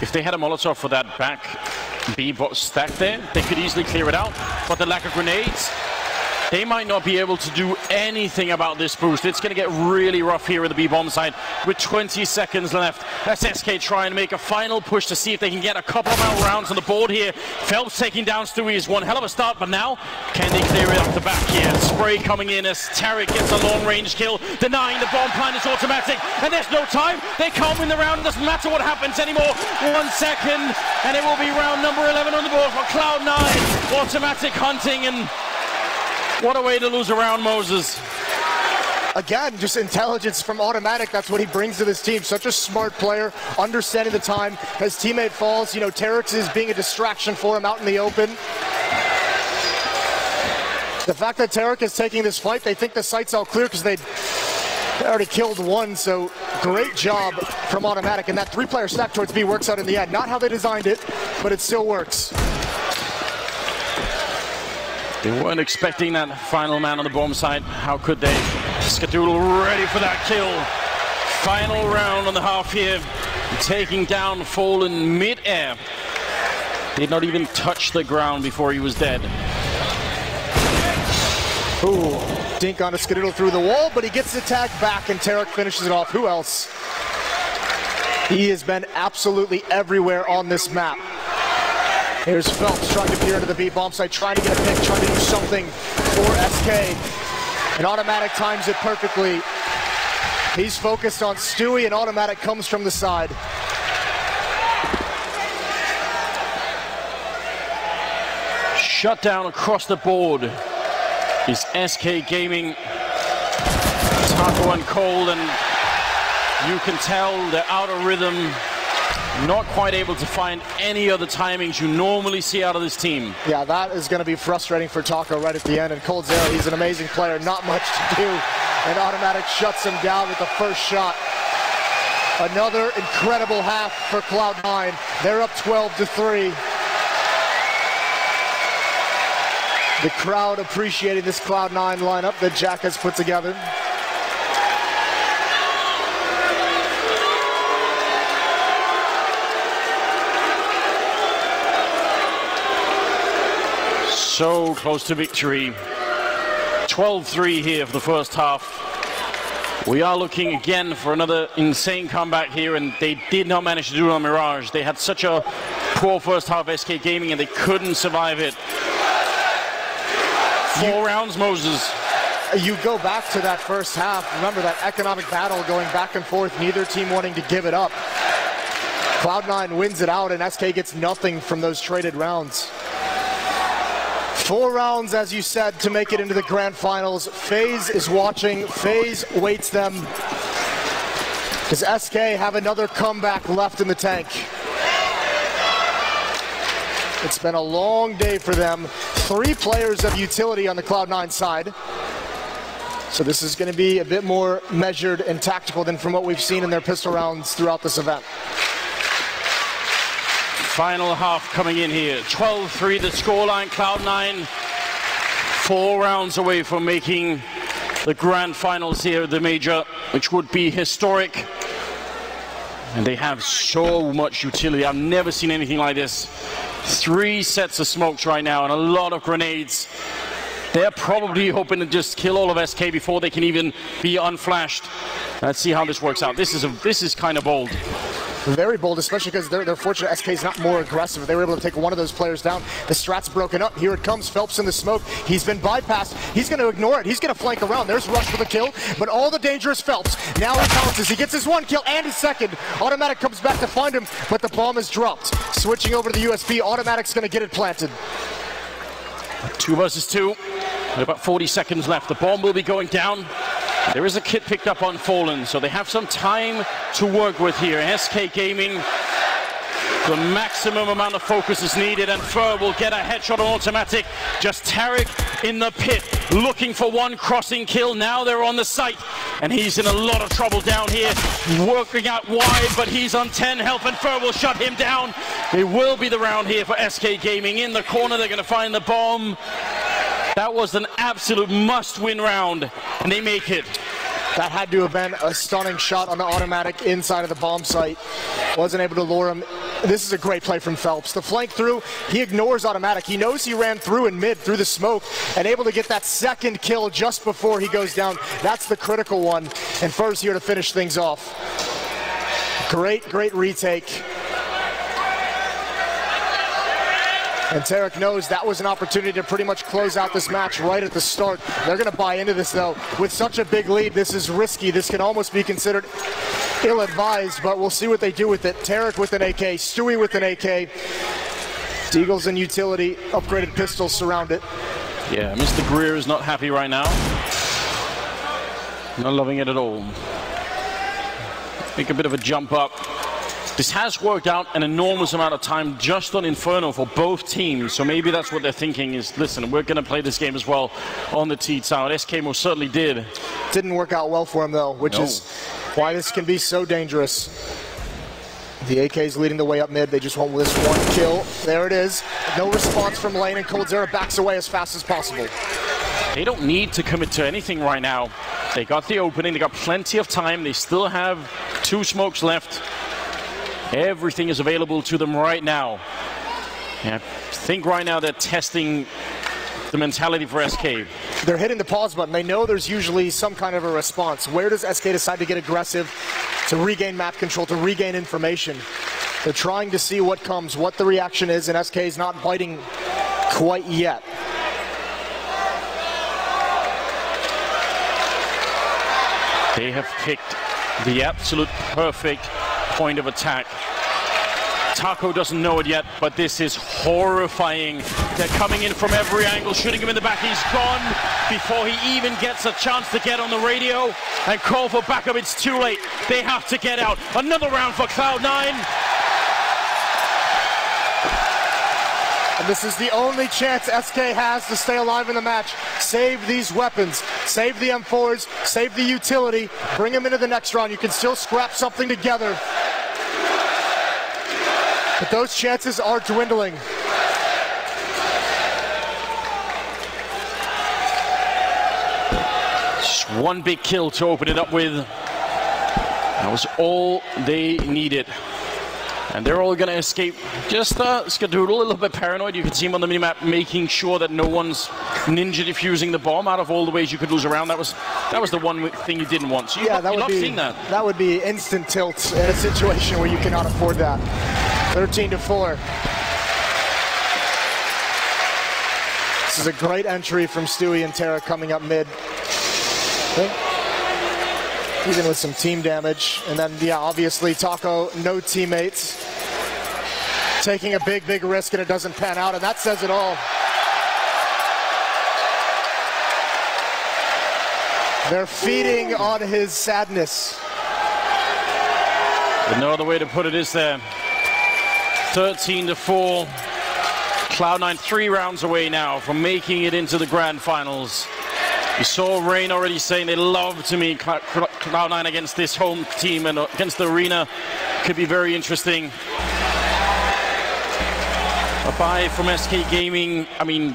If they had a Molotov for that back B stack there, they could easily clear it out, but the lack of grenades, they might not be able to do anything about this boost. It's going to get really rough here at the B-bomb side with 20 seconds left. As SK try and make a final push to see if they can get a couple of more rounds on the board here. Phelps taking down Stewie is one hell of a start, but now can they clear it off the back here? Spray coming in as Tarek gets a long-range kill, denying the bomb plan is automatic, and there's no time. They can't win the round. It doesn't matter what happens anymore. 1 second, and it will be round number 11 on the board for Cloud9. Automatic hunting, and what a way to lose a round, Moses. Again, just intelligence from Automatic. That's what he brings to this team. Such a smart player, understanding the time. His teammate falls, you know, Terex is being a distraction for him out in the open. The fact that Tarek is taking this fight, they think the site's all clear because they already killed 1, so great job from Automatic. And that 3-player stack towards B works out in the end. Not how they designed it, but it still works. They weren't expecting that final man on the bomb site. How could they? Skadoodle ready for that kill. Final round on the half here. Taking down Fallen mid-air. Did not even touch the ground before he was dead. Ooh, dink on a Skadoodle through the wall, but he gets the tag back and Tarek finishes it off. Who else? He has been absolutely everywhere on this map. Here's Phelps trying to peer into the B bomb site, trying to get a pick, trying to do something for SK. And Automatic times it perfectly. He's focused on Stewie, and Automatic comes from the side. Shut down across the board is SK Gaming. Taco and Cold, and you can tell they're out of rhythm. Not quite able to find any other timings you normally see out of this team. Yeah, that is going to be frustrating for Taco right at the end. And Cold Zero, he's an amazing player, not much to do. And Automatic shuts him down with the first shot. Another incredible half for Cloud9. They're up 12-3. The crowd appreciating this Cloud9 lineup that Jack has put together. So close to victory. 12-3 here for the first half. We are looking again for another insane comeback here, and they did not manage to do it on Mirage. They had such a poor first half SK Gaming, and they couldn't survive it. 4 rounds, Moses. You go back to that first half. Remember that economic battle going back and forth, neither team wanting to give it up. Cloud9 wins it out, and SK gets nothing from those traded rounds. 4 rounds, as you said, to make it into the grand finals. FaZe is watching. FaZe waits them. Does SK have another comeback left in the tank? It's been a long day for them. 3 players of utility on the Cloud9 side. So this is going to be a bit more measured and tactical than from what we've seen in their pistol rounds throughout this event. Final half coming in here. 12-3 the scoreline. Cloud9 4 rounds away from making the grand finals here at the major, which would be historic. And they have so much utility. I've never seen anything like this. 3 sets of smokes right now and a lot of grenades. They're probably hoping to just kill all of SK before they can even be unflashed. Let's see how this works out. This is kind of bold. Very bold, especially because they're fortunate SK's not more aggressive. They were able to take one of those players down. The strat's broken up. Here it comes. Phelps in the smoke. He's been bypassed. He's going to ignore it. He's going to flank around. There's Rush for the kill, but all the danger is Phelps. Now he pounces. He gets his 1 kill and his 2nd. Automatic comes back to find him, but the bomb is dropped. Switching over to the USP. Automatic's going to get it planted. 2 versus 2. With about 40 seconds left. The bomb will be going down. There is a kit picked up on Fallen, so they have some time to work with here. SK Gaming, the maximum amount of focus is needed, and Fur will get a headshot on automatic. Just Tarek in the pit, looking for 1 crossing kill. Now they're on the site, and he's in a lot of trouble down here. Working out wide, but he's on 10 health, and Fur will shut him down. It will be the round here for SK Gaming. In the corner, they're going to find the bomb. That was an absolute must-win round, and they make it. That had to have been a stunning shot on the automatic inside of the bomb site. Wasn't able to lure him. This is a great play from Phelps. The flank through, he ignores automatic. He knows he ran through in mid, through the smoke, and able to get that 2nd kill just before he goes down. That's the critical one, and Fur's here to finish things off. Great retake. And Tarek knows that was an opportunity to pretty much close out this match right at the start. They're going to buy into this, though. With such a big lead, this is risky. This can almost be considered ill-advised, but we'll see what they do with it. Tarek with an AK, Stewie with an AK. Deagles and utility, upgraded pistols surround it. Yeah, Mr. Greer is not happy right now. Not loving it at all. Make a bit of a jump up. This has worked out an enormous amount of time just on Inferno for both teams, so maybe that's what they're thinking is, listen, we're going to play this game as well on the T side. SK most certainly did. Didn't work out well for him, though, which is why this can be so dangerous. The AK's leading the way up mid. They just want this 1 kill. There it is. No response from lane, and Coldzera backs away as fast as possible. They don't need to commit to anything right now. They got the opening. They got plenty of time. They still have 2 smokes left. Everything is available to them right now. And I think right now they're testing the mentality for SK. They're hitting the pause button. They know there's usually some kind of a response. Where does SK decide to get aggressive, to regain map control, to regain information? They're trying to see what comes, what the reaction is, and SK is not biting quite yet. They have picked the absolute perfect point of attack. Taco doesn't know it yet, but this is horrifying. They're coming in from every angle, shooting him in the back. He's gone before he even gets a chance to get on the radio and call for backup. It's too late. They have to get out. Another round for Cloud9. And this is the only chance SK has to stay alive in the match. Save these weapons. Save the M4s. Save the utility. Bring them into the next round. You can still scrap something together. But those chances are dwindling. Just 1 big kill to open it up with. That was all they needed. And they're all going to escape. Just Skadoodle, a little bit paranoid. You can see him on the minimap making sure that no one's ninja defusing the bomb out of all the ways you could lose around. That was the one thing you didn't want. So you love seeing that. That would be instant tilt in a situation where you cannot afford that. 13-4. This is a great entry from Stewie and Tara coming up mid. Even with some team damage. And then, yeah, obviously Taco, no teammates. Taking a big risk and it doesn't pan out, and that says it all. They're feeding on his sadness. But no other way to put it is there. 13-4. Cloud9 3 rounds away now from making it into the grand finals. You saw Rain already saying they love to meet Cloud9 against this home team and against the arena. Could be very interesting. A buy from SK Gaming. I mean,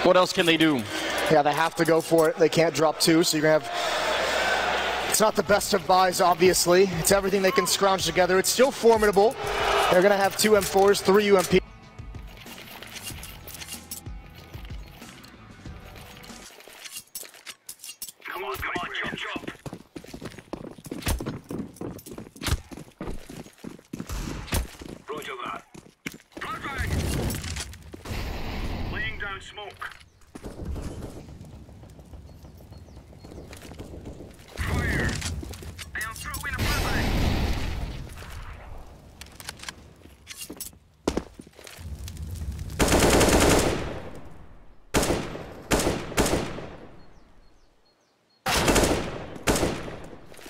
what else can they do? Yeah, they have to go for it. They can't drop 2, so you're going to have... It's not the best of buys, obviously. It's everything they can scrounge together. It's still formidable. They're going to have 2 M4s, 3 UMP. Come on, jump. smoke. Fire. I am throwing a flashbang.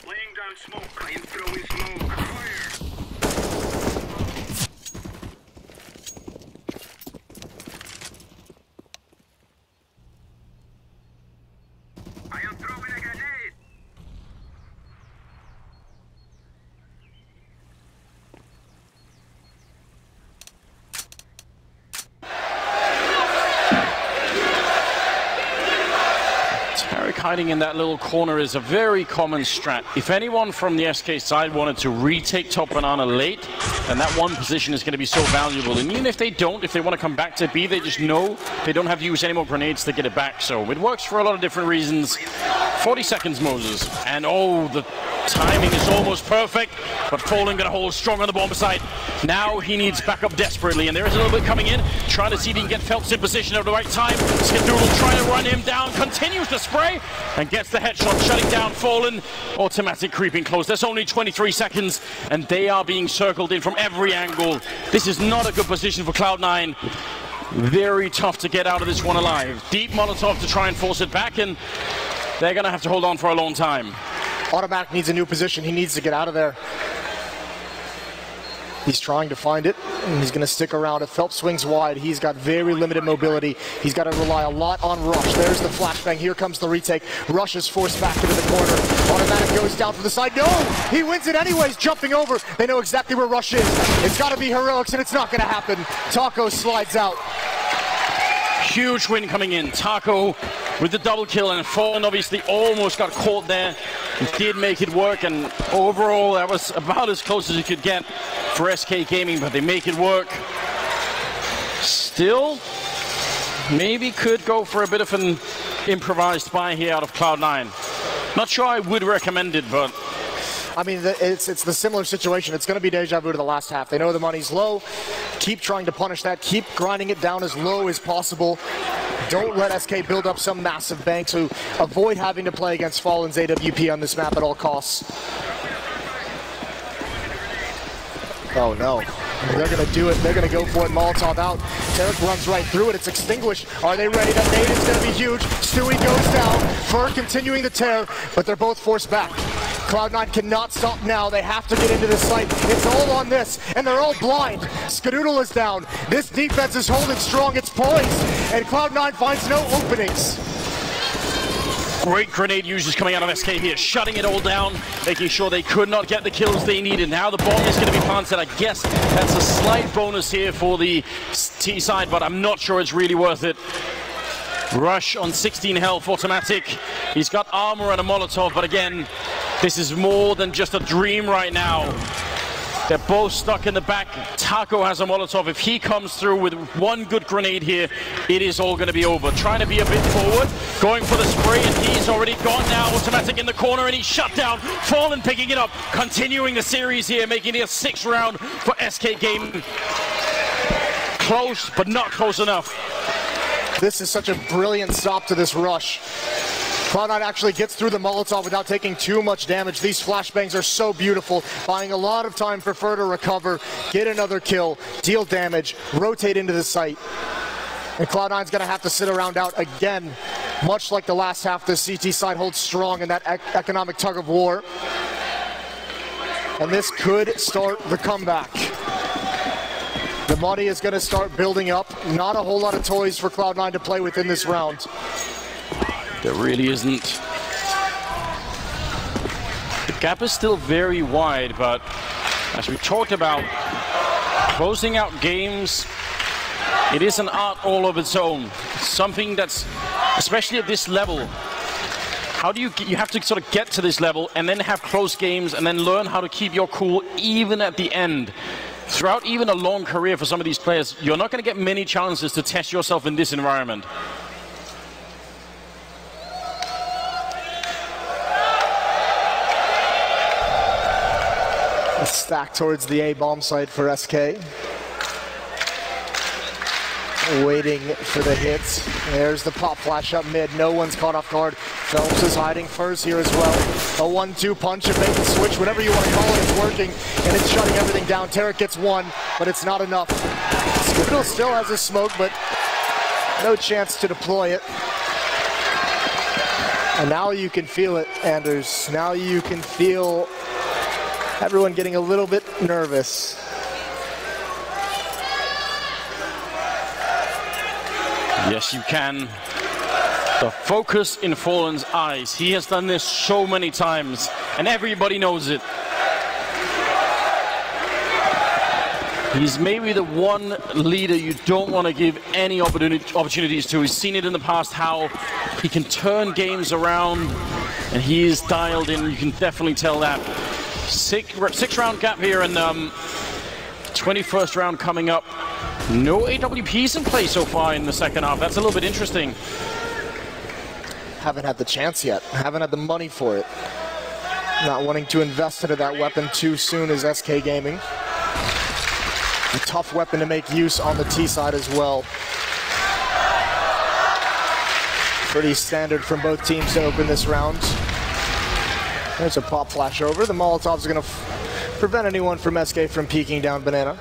Laying down smoke. I am throwing smoke. Fire. I am throwing a grenade. Tarek hiding in that little corner is a very common strat. If anyone from the SK side wanted to retake top banana late, then that one position is going to be so valuable. And even if they don't, if they want to come back to B, they just know they don't have to use any more grenades to get it back. So it works for a lot of different reasons. 40 seconds, Moses. And oh, the timing is almost perfect, but Fallen going to hold strong on the bomb side. Now he needs backup desperately, and there is a little bit coming in, trying to see if he can get Phelps in position at the right time. Skadoodle trying to run him down, continues to spray, and gets the headshot, shutting down Fallen. Automatic creeping close. There's only 23 seconds, and they are being circled in from every angle. This is not a good position for Cloud9. Very tough to get out of this one alive. Deep Molotov to try and force it back, and they're going to have to hold on for a long time. Automatic needs a new position. He needs to get out of there. He's trying to find it, and he's going to stick around. If Phelps swings wide, he's got very limited mobility. He's got to rely a lot on Rush. There's the flashbang. Here comes the retake. Rush is forced back into the corner. Automatic goes down from the side. No! He wins it anyways, jumping over. They know exactly where Rush is. It's got to be heroics, and it's not going to happen. Taco slides out. Huge win coming in. Taco with the double kill, and Fallen obviously almost got caught there. He did make it work, and overall that was about as close as you could get for SK Gaming, but they make it work. Still, maybe could go for a bit of an improvised buy here out of Cloud9. Not sure I would recommend it, but I mean, it's the similar situation. It's going to be deja vu to the last half. They know the money's low. Keep trying to punish that. Keep grinding it down as low as possible. Don't let SK build up some massive bank to avoid having to play against Fallen's AWP on this map at all costs. Oh no. They're going to do it. They're going to go for it. Molotov out. Tarek runs right through it. It's extinguished. Are they ready? That nade is going to be huge. Stewie goes down. Fur continuing the tear, but they're both forced back. Cloud9 cannot stop now. They have to get into the site. It's all on this, and they're all blind. Skadoodle is down. This defense is holding strong. It's poised, and Cloud9 finds no openings. Great grenade users coming out of SK here, shutting it all down, making sure they could not get the kills they needed. Now the bomb is going to be planted. I guess that's a slight bonus here for the T side, but I'm not sure it's really worth it. Rush on 16 health, automatic. He's got armor and a Molotov, but again, this is more than just a dream right now. They're both stuck in the back. Taco has a Molotov. If he comes through with one good grenade here, it is all going to be over. Trying to be a bit forward, going for the spray, and he's already gone now. Automatic in the corner, and he's shut down. Fallen picking it up, continuing the series here, making it a 6th round for SK Gaming. Close, but not close enough. This is such a brilliant stop to this rush. Cloud9 actually gets through the Molotov without taking too much damage. These flashbangs are so beautiful, buying a lot of time for Fur to recover, get another kill, deal damage, rotate into the site. And Cloud9's going to have to sit around out again, much like the last half. The CT side holds strong in that economic tug of war. And this could start the comeback. The money is going to start building up. Not a whole lot of toys for Cloud9 to play with in this round. There really isn't. The gap is still very wide, but as we talked about, closing out games, it is an art all of its own. Something that's, especially at this level, how do you have to sort of get to this level and then have close games and then learn how to keep your cool even at the end. Throughout even a long career for some of these players, you're not going to get many chances to test yourself in this environment. A stack towards the A-bomb site for SK. waiting for the hits. There's the pop flash up mid. No one's caught off guard. Phelps is hiding first here as well. A 1-2 punch, a bait and switch, whatever you want to call it, it's working. And it's shutting everything down. Tarek gets one, but it's not enough. Skittle still has a smoke, but no chance to deploy it. And now you can feel it, Anders. Now you can feel everyone getting a little bit nervous. Yes, you can. The focus in Fallen's eyes. He has done this so many times, and everybody knows it. He's maybe the one leader you don't want to give any opportunities to. He's seen it in the past, how he can turn games around, and he is dialed in. You can definitely tell that. Six round gap here, and 21st round coming up. No AWPs in play so far in the second half. That's a little bit interesting. Haven't had the chance yet. Haven't had the money for it. Not wanting to invest into that weapon too soon is SK Gaming. A tough weapon to make use on the T side as well. Pretty standard from both teams to open this round. There's a pop flash over. The Molotov's going to prevent anyone from SK from peeking down Banana.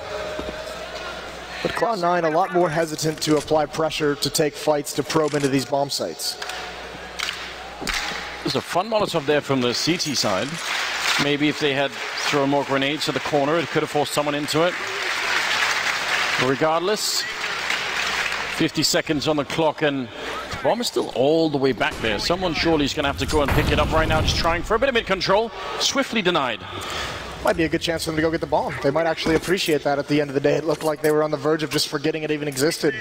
But Cloud9 a lot more hesitant to apply pressure to take fights to probe into these bomb sites. There's a fun Molotov there from the CT side. Maybe if they had thrown more grenades to the corner, it could have forced someone into it. But regardless, 50 seconds on the clock, and the bomb is still all the way back there. Someone surely is going to have to go and pick it up right now, just trying for a bit of mid-control. Swiftly denied. Might be a good chance for them to go get the bomb. They might actually appreciate that at the end of the day. It looked like they were on the verge of just forgetting it even existed.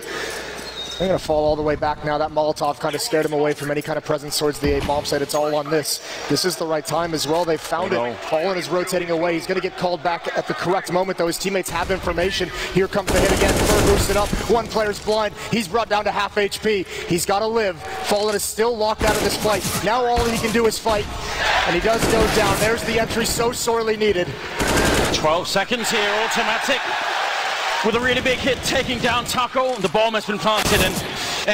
They're going to fall all the way back now. That Molotov kind of scared him away from any kind of presence towards the A bomb site. It's all on this. This is the right time as well. They found it. Fallen is rotating away. He's going to get called back at the correct moment, though. His teammates have information. Here comes the hit again. Fur boosted up. One player's blind. He's brought down to half HP. He's got to live. Fallen is still locked out of this fight. Now all he can do is fight. And he does go down. There's the entry so sorely needed. 12 seconds here. Automatic with a really big hit, taking down Taco. The bomb has been planted, and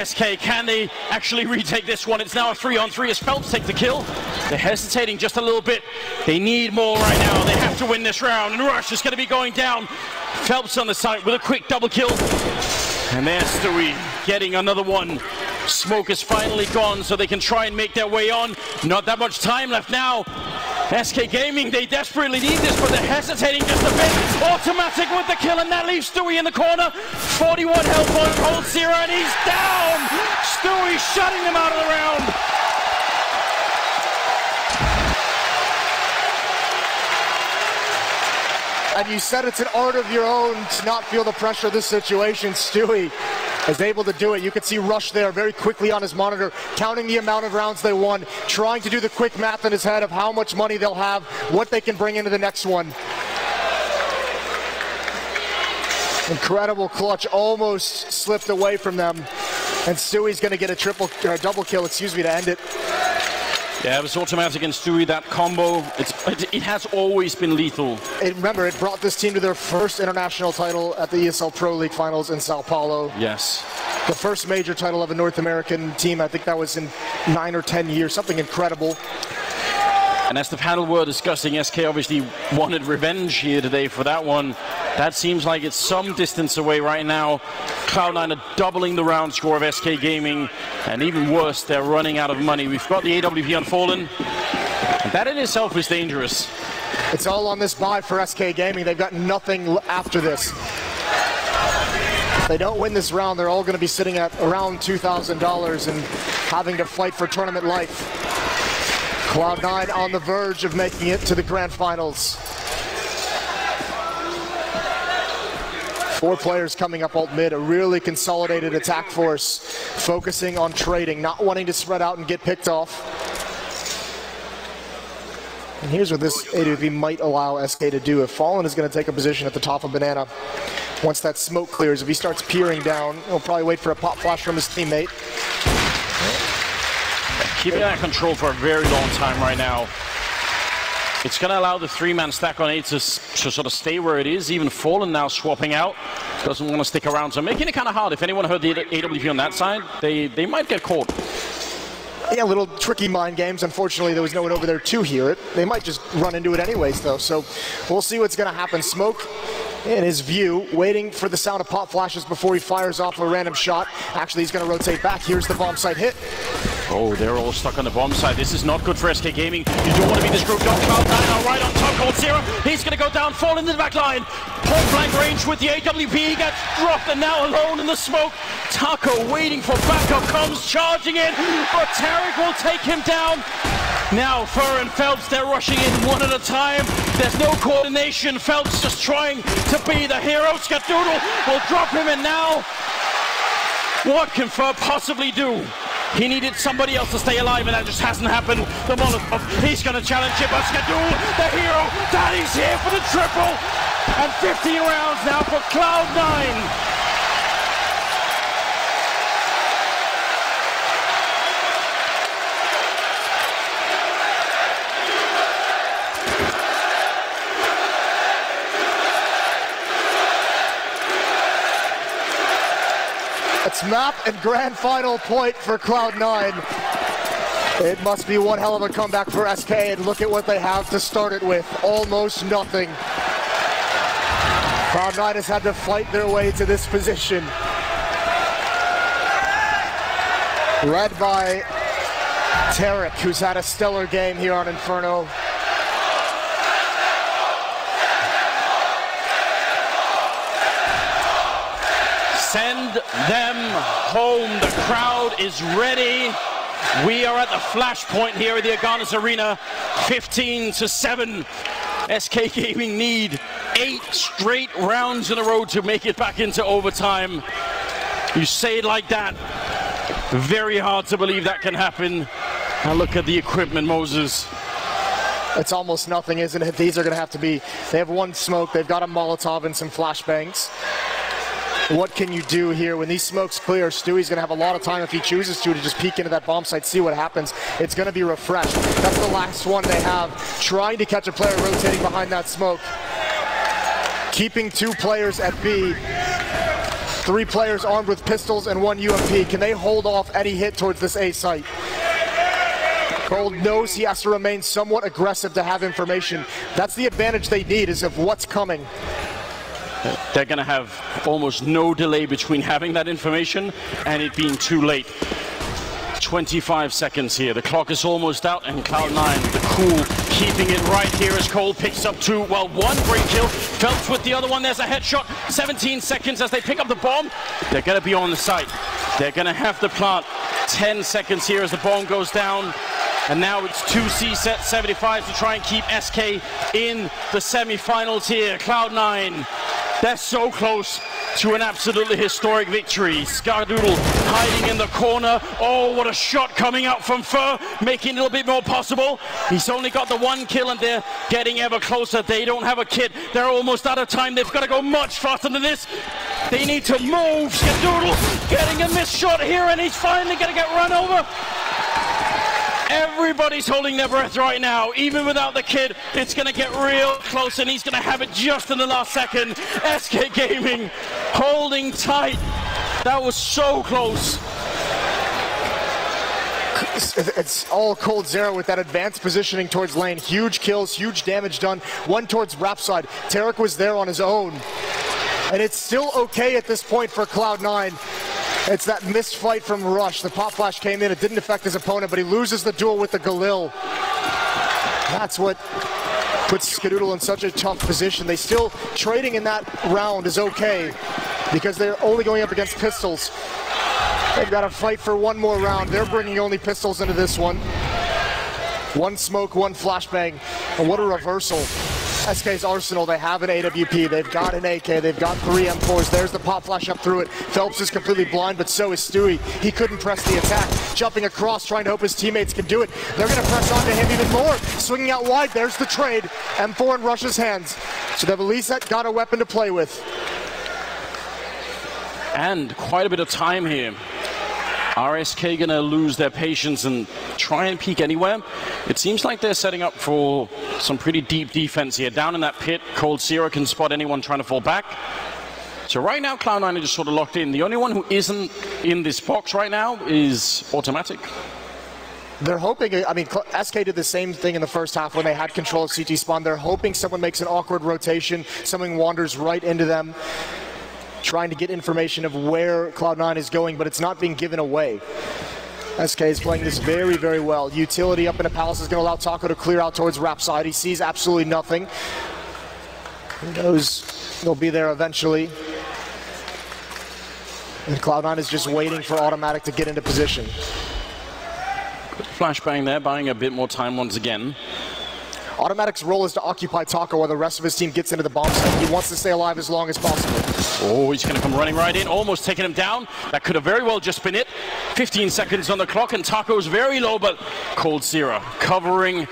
SK, can they actually retake this one? It's now a 3-on-3 as Phelps takes the kill. They're hesitating just a little bit. They need more right now. They have to win this round, and Rush is going to be going down. Phelps on the side with a quick double kill. And there's Stewie getting another one. Smoke is finally gone, so they can try and make their way on. Not that much time left now. SK Gaming, they desperately need this, but they're hesitating just a bit. Automatic with the kill, and that leaves Stewie in the corner. 41 health on Cold Zero, and he's down! Stewie shutting them out of the round. And you said it's an art of your own to not feel the pressure of this situation. Stewie is able to do it. You can see Rush there very quickly on his monitor, counting the amount of rounds they won, trying to do the quick math in his head of how much money they'll have, what they can bring into the next one. Incredible clutch, almost slipped away from them. And Stewie's going to get a double kill, to end it. Yeah, it was Automatic and Stewie, that combo. It has always been lethal. Remember, it brought this team to their first international title at the ESL Pro League Finals in Sao Paulo. Yes. The first major title of a North American team. I think that was in 9 or 10 years. Something incredible. And as the panel were discussing, SK obviously wanted revenge here today for that one. That seems like it's some distance away right now. Cloud9 are doubling the round score of SK Gaming, and even worse, they're running out of money. We've got the AWP on Fallen, and that in itself is dangerous. It's all on this buy for SK Gaming. They've got nothing after this. If they don't win this round, they're all going to be sitting at around $2,000 and having to fight for tournament life. Cloud9 on the verge of making it to the grand finals. 4 players coming up alt mid, a really consolidated attack force, focusing on trading, not wanting to spread out and get picked off. And here's what this AWP might allow SK to do. If Fallen is going to take a position at the top of Banana, once that smoke clears, if he starts peering down, he'll probably wait for a pop flash from his teammate. Keeping that control for a very long time right now. It's going to allow the three-man stack on A to sort of stay where it is. Even Fallen now swapping out. Doesn't want to stick around. So making it kind of hard. If anyone heard the AWP on that side, they might get caught. Yeah, little tricky mind games. Unfortunately, there was no one over there to hear it. They might just run into it anyways, though. So we'll see what's going to happen. Smoke, in his view, waiting for the sound of pop flashes before he fires off a random shot. Actually, he's going to rotate back. Here's the bomb site hit. Oh, they're all stuck on the bomb side. This is not good for SK Gaming. You don't want to be this group. Cloud9 are right on top. Cold Zero. He's going to go down, fall into the back line. Point blank range with the AWP. He gets dropped and now alone in the smoke. Taco waiting for backup. Comes charging in, but Tarek will take him down. Now Fur and Phelps, they're rushing in one at a time. There's no coordination. Phelps just trying to be the hero. Skadoodle will drop him, and now what can Fur possibly do? He needed somebody else to stay alive, and that just hasn't happened. The Molotov, he's going to challenge it, but Skadoodle, the hero, Daddy's here for the triple. And 15 rounds now for Cloud9. It's map and grand final point for Cloud9. It must be one hell of a comeback for SK, and look at what they have to start it with. Almost nothing. Cloud9 has had to fight their way to this position. Led by Tarek, who's had a stellar game here on Inferno. Send them home. The crowd is ready. We are at the flashpoint here at the Agganis Arena. 15-7. SK Gaming need 8 straight rounds in a row to make it back into overtime. You say it like that. Very hard to believe that can happen. Now look at the equipment, Moses. It's almost nothing, isn't it? These are going to have to be... They have one smoke. They've got a Molotov and some flashbangs. What can you do here? When these smokes clear, Stewie's going to have a lot of time if he chooses to just peek into that bomb site, see what happens. It's going to be refreshed. That's the last one they have. Trying to catch a player rotating behind that smoke. Keeping 2 players at B. 3 players armed with pistols and 1 UMP. Can they hold off any hit towards this A site? Gold knows he has to remain somewhat aggressive to have information. That's the advantage they need, is of what's coming. They're going to have almost no delay between having that information and it being too late. 25 seconds here. The clock is almost out, and Cloud9, the cool, keeping it right here as Cole picks up 2. Well, 1 great kill. Phelps with the other one. There's a headshot. 17 seconds as they pick up the bomb. They're going to be on the site. They're going to have the plant. 10 seconds here as the bomb goes down. And now it's 2 C-set 75s to try and keep SK in the semi-finals here. Cloud9, they're so close to an absolutely historic victory. Skadoodle hiding in the corner. Oh, what a shot coming out from Fur, making it a little bit more possible. He's only got the 1 kill, and they're getting ever closer. They don't have a kit. They're almost out of time. They've got to go much faster than this. They need to move. Skadoodle getting a missed shot here, and he's finally going to get run over. Everybody's holding their breath right now. Even without the kid, it's going to get real close, and he's going to have it just in the last second. SK Gaming holding tight. That was so close. It's all Cold Zero with that advanced positioning towards lane. Huge kills, huge damage done. 1 towards Rap side. Tarek was there on his own. And it's still okay at this point for Cloud9. It's that missed fight from Rush. The pop flash came in. It didn't affect his opponent, but he loses the duel with the Galil. That's what puts Skadoodle in such a tough position. They still, trading in that round is okay because they're only going up against pistols. They've got to fight for 1 more round. They're bringing only pistols into this one. 1 smoke, 1 flashbang. And what a reversal. SK's arsenal, they have an AWP, they've got an AK, they've got 3 M4s. There's the pop flash up through it. Phelps is completely blind, but so is Stewie. He couldn't press the attack. Jumping across, trying to hope his teammates can do it. They're going to press onto him even more. Swinging out wide, there's the trade. M4 in Rush's hands. So they've at least got a weapon to play with. And quite a bit of time here. Are SK going to lose their patience and try and peek anywhere? It seems like they're setting up for some pretty deep defense here. Down in that pit, Cold Zero can spot anyone trying to fall back. So right now, Cloud9 are just sort of locked in. The only one who isn't in this box right now is Automatic. They're hoping, I mean, SK did the same thing in the first half when they had control of CT spawn. They're hoping someone makes an awkward rotation, someone wanders right into them, trying to get information of where Cloud9 is going, but it's not being given away. SK is playing this very, very well. Utility up in a palace is going to allow Taco to clear out towards Rap side. He sees absolutely nothing. He knows he'll be there eventually. And Cloud9 is just waiting for Automatic to get into position. Flashbang there, buying a bit more time once again. Automatic's role is to occupy Taco while the rest of his team gets into the bomb site. He wants to stay alive as long as possible. Oh, he's going to come running right in, almost taking him down. That could have very well just been it. 15 seconds on the clock, and Taco's very low, but Cold Zero covering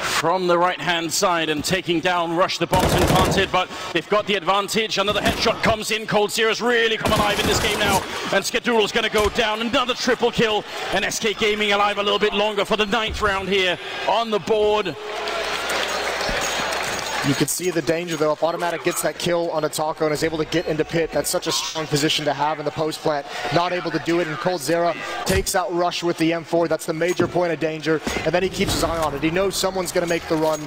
from the right-hand side and taking down Rush. The bomb's been planted, but they've got the advantage. Another headshot comes in. Cold Zero's really come alive in this game now, and Skadoodle's going to go down. Another triple kill, and SK Gaming alive a little bit longer for the 9th round here on the board. You can see the danger, though. If Automatic gets that kill on a Taco and is able to get into pit, that's such a strong position to have in the post plant. Not able to do it, and Cold Zero takes out Rush with the M4. That's the major point of danger, and then he keeps his eye on it. He knows someone's going to make the run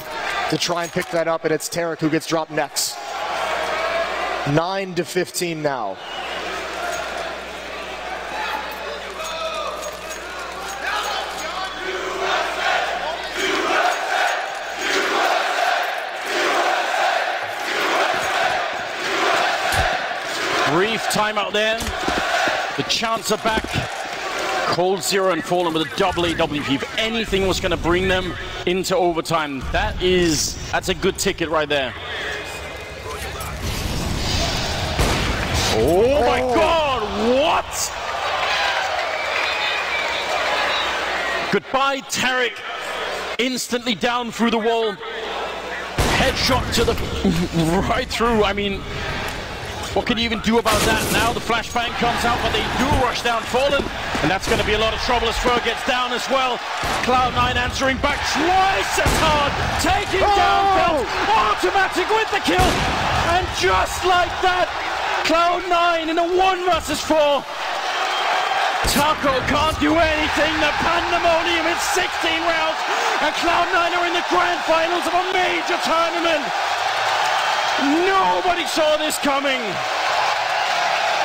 to try and pick that up, and it's Tarek who gets dropped next. 9-15 now. Brief timeout there. The chants are back. Cold Zero and Fallen with a double AWP. If anything was going to bring them into overtime, that's a good ticket right there. Oh my God, what? Goodbye, Tarek. Instantly down through the wall. Headshot to the right through. I mean, what can you even do about that? Now the flashbang comes out, but they do rush down Fallen, and that's going to be a lot of trouble as Fur gets down as well. Cloud9 answering back twice as hard, taking down Belt. Automatic with the kill, and just like that, Cloud9 in a 1 versus 4. Taco can't do anything. The pandemonium is 16 rounds, and Cloud9 are in the grand finals of a major tournament. Nobody saw this coming.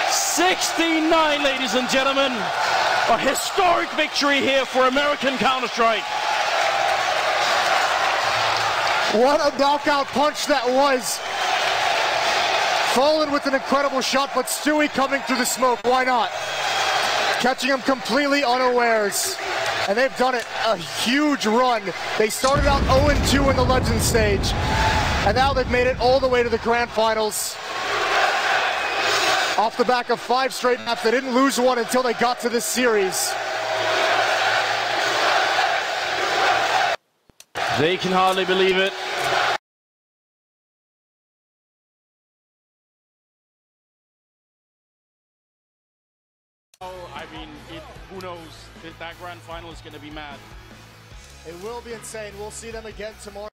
16-9, ladies and gentlemen. A historic victory here for American Counter-Strike. What a knockout punch that was. Fallen with an incredible shot, but Stewie coming through the smoke. Why not? Catching him completely unawares. And they've done it a huge run. They started out 0-2 in the Legends stage, and now they've made it all the way to the grand finals. Off the back of 5 straight maps, they didn't lose one until they got to this series. They can hardly believe it. I mean, who knows? That grand final is going to be mad. It will be insane. We'll see them again tomorrow.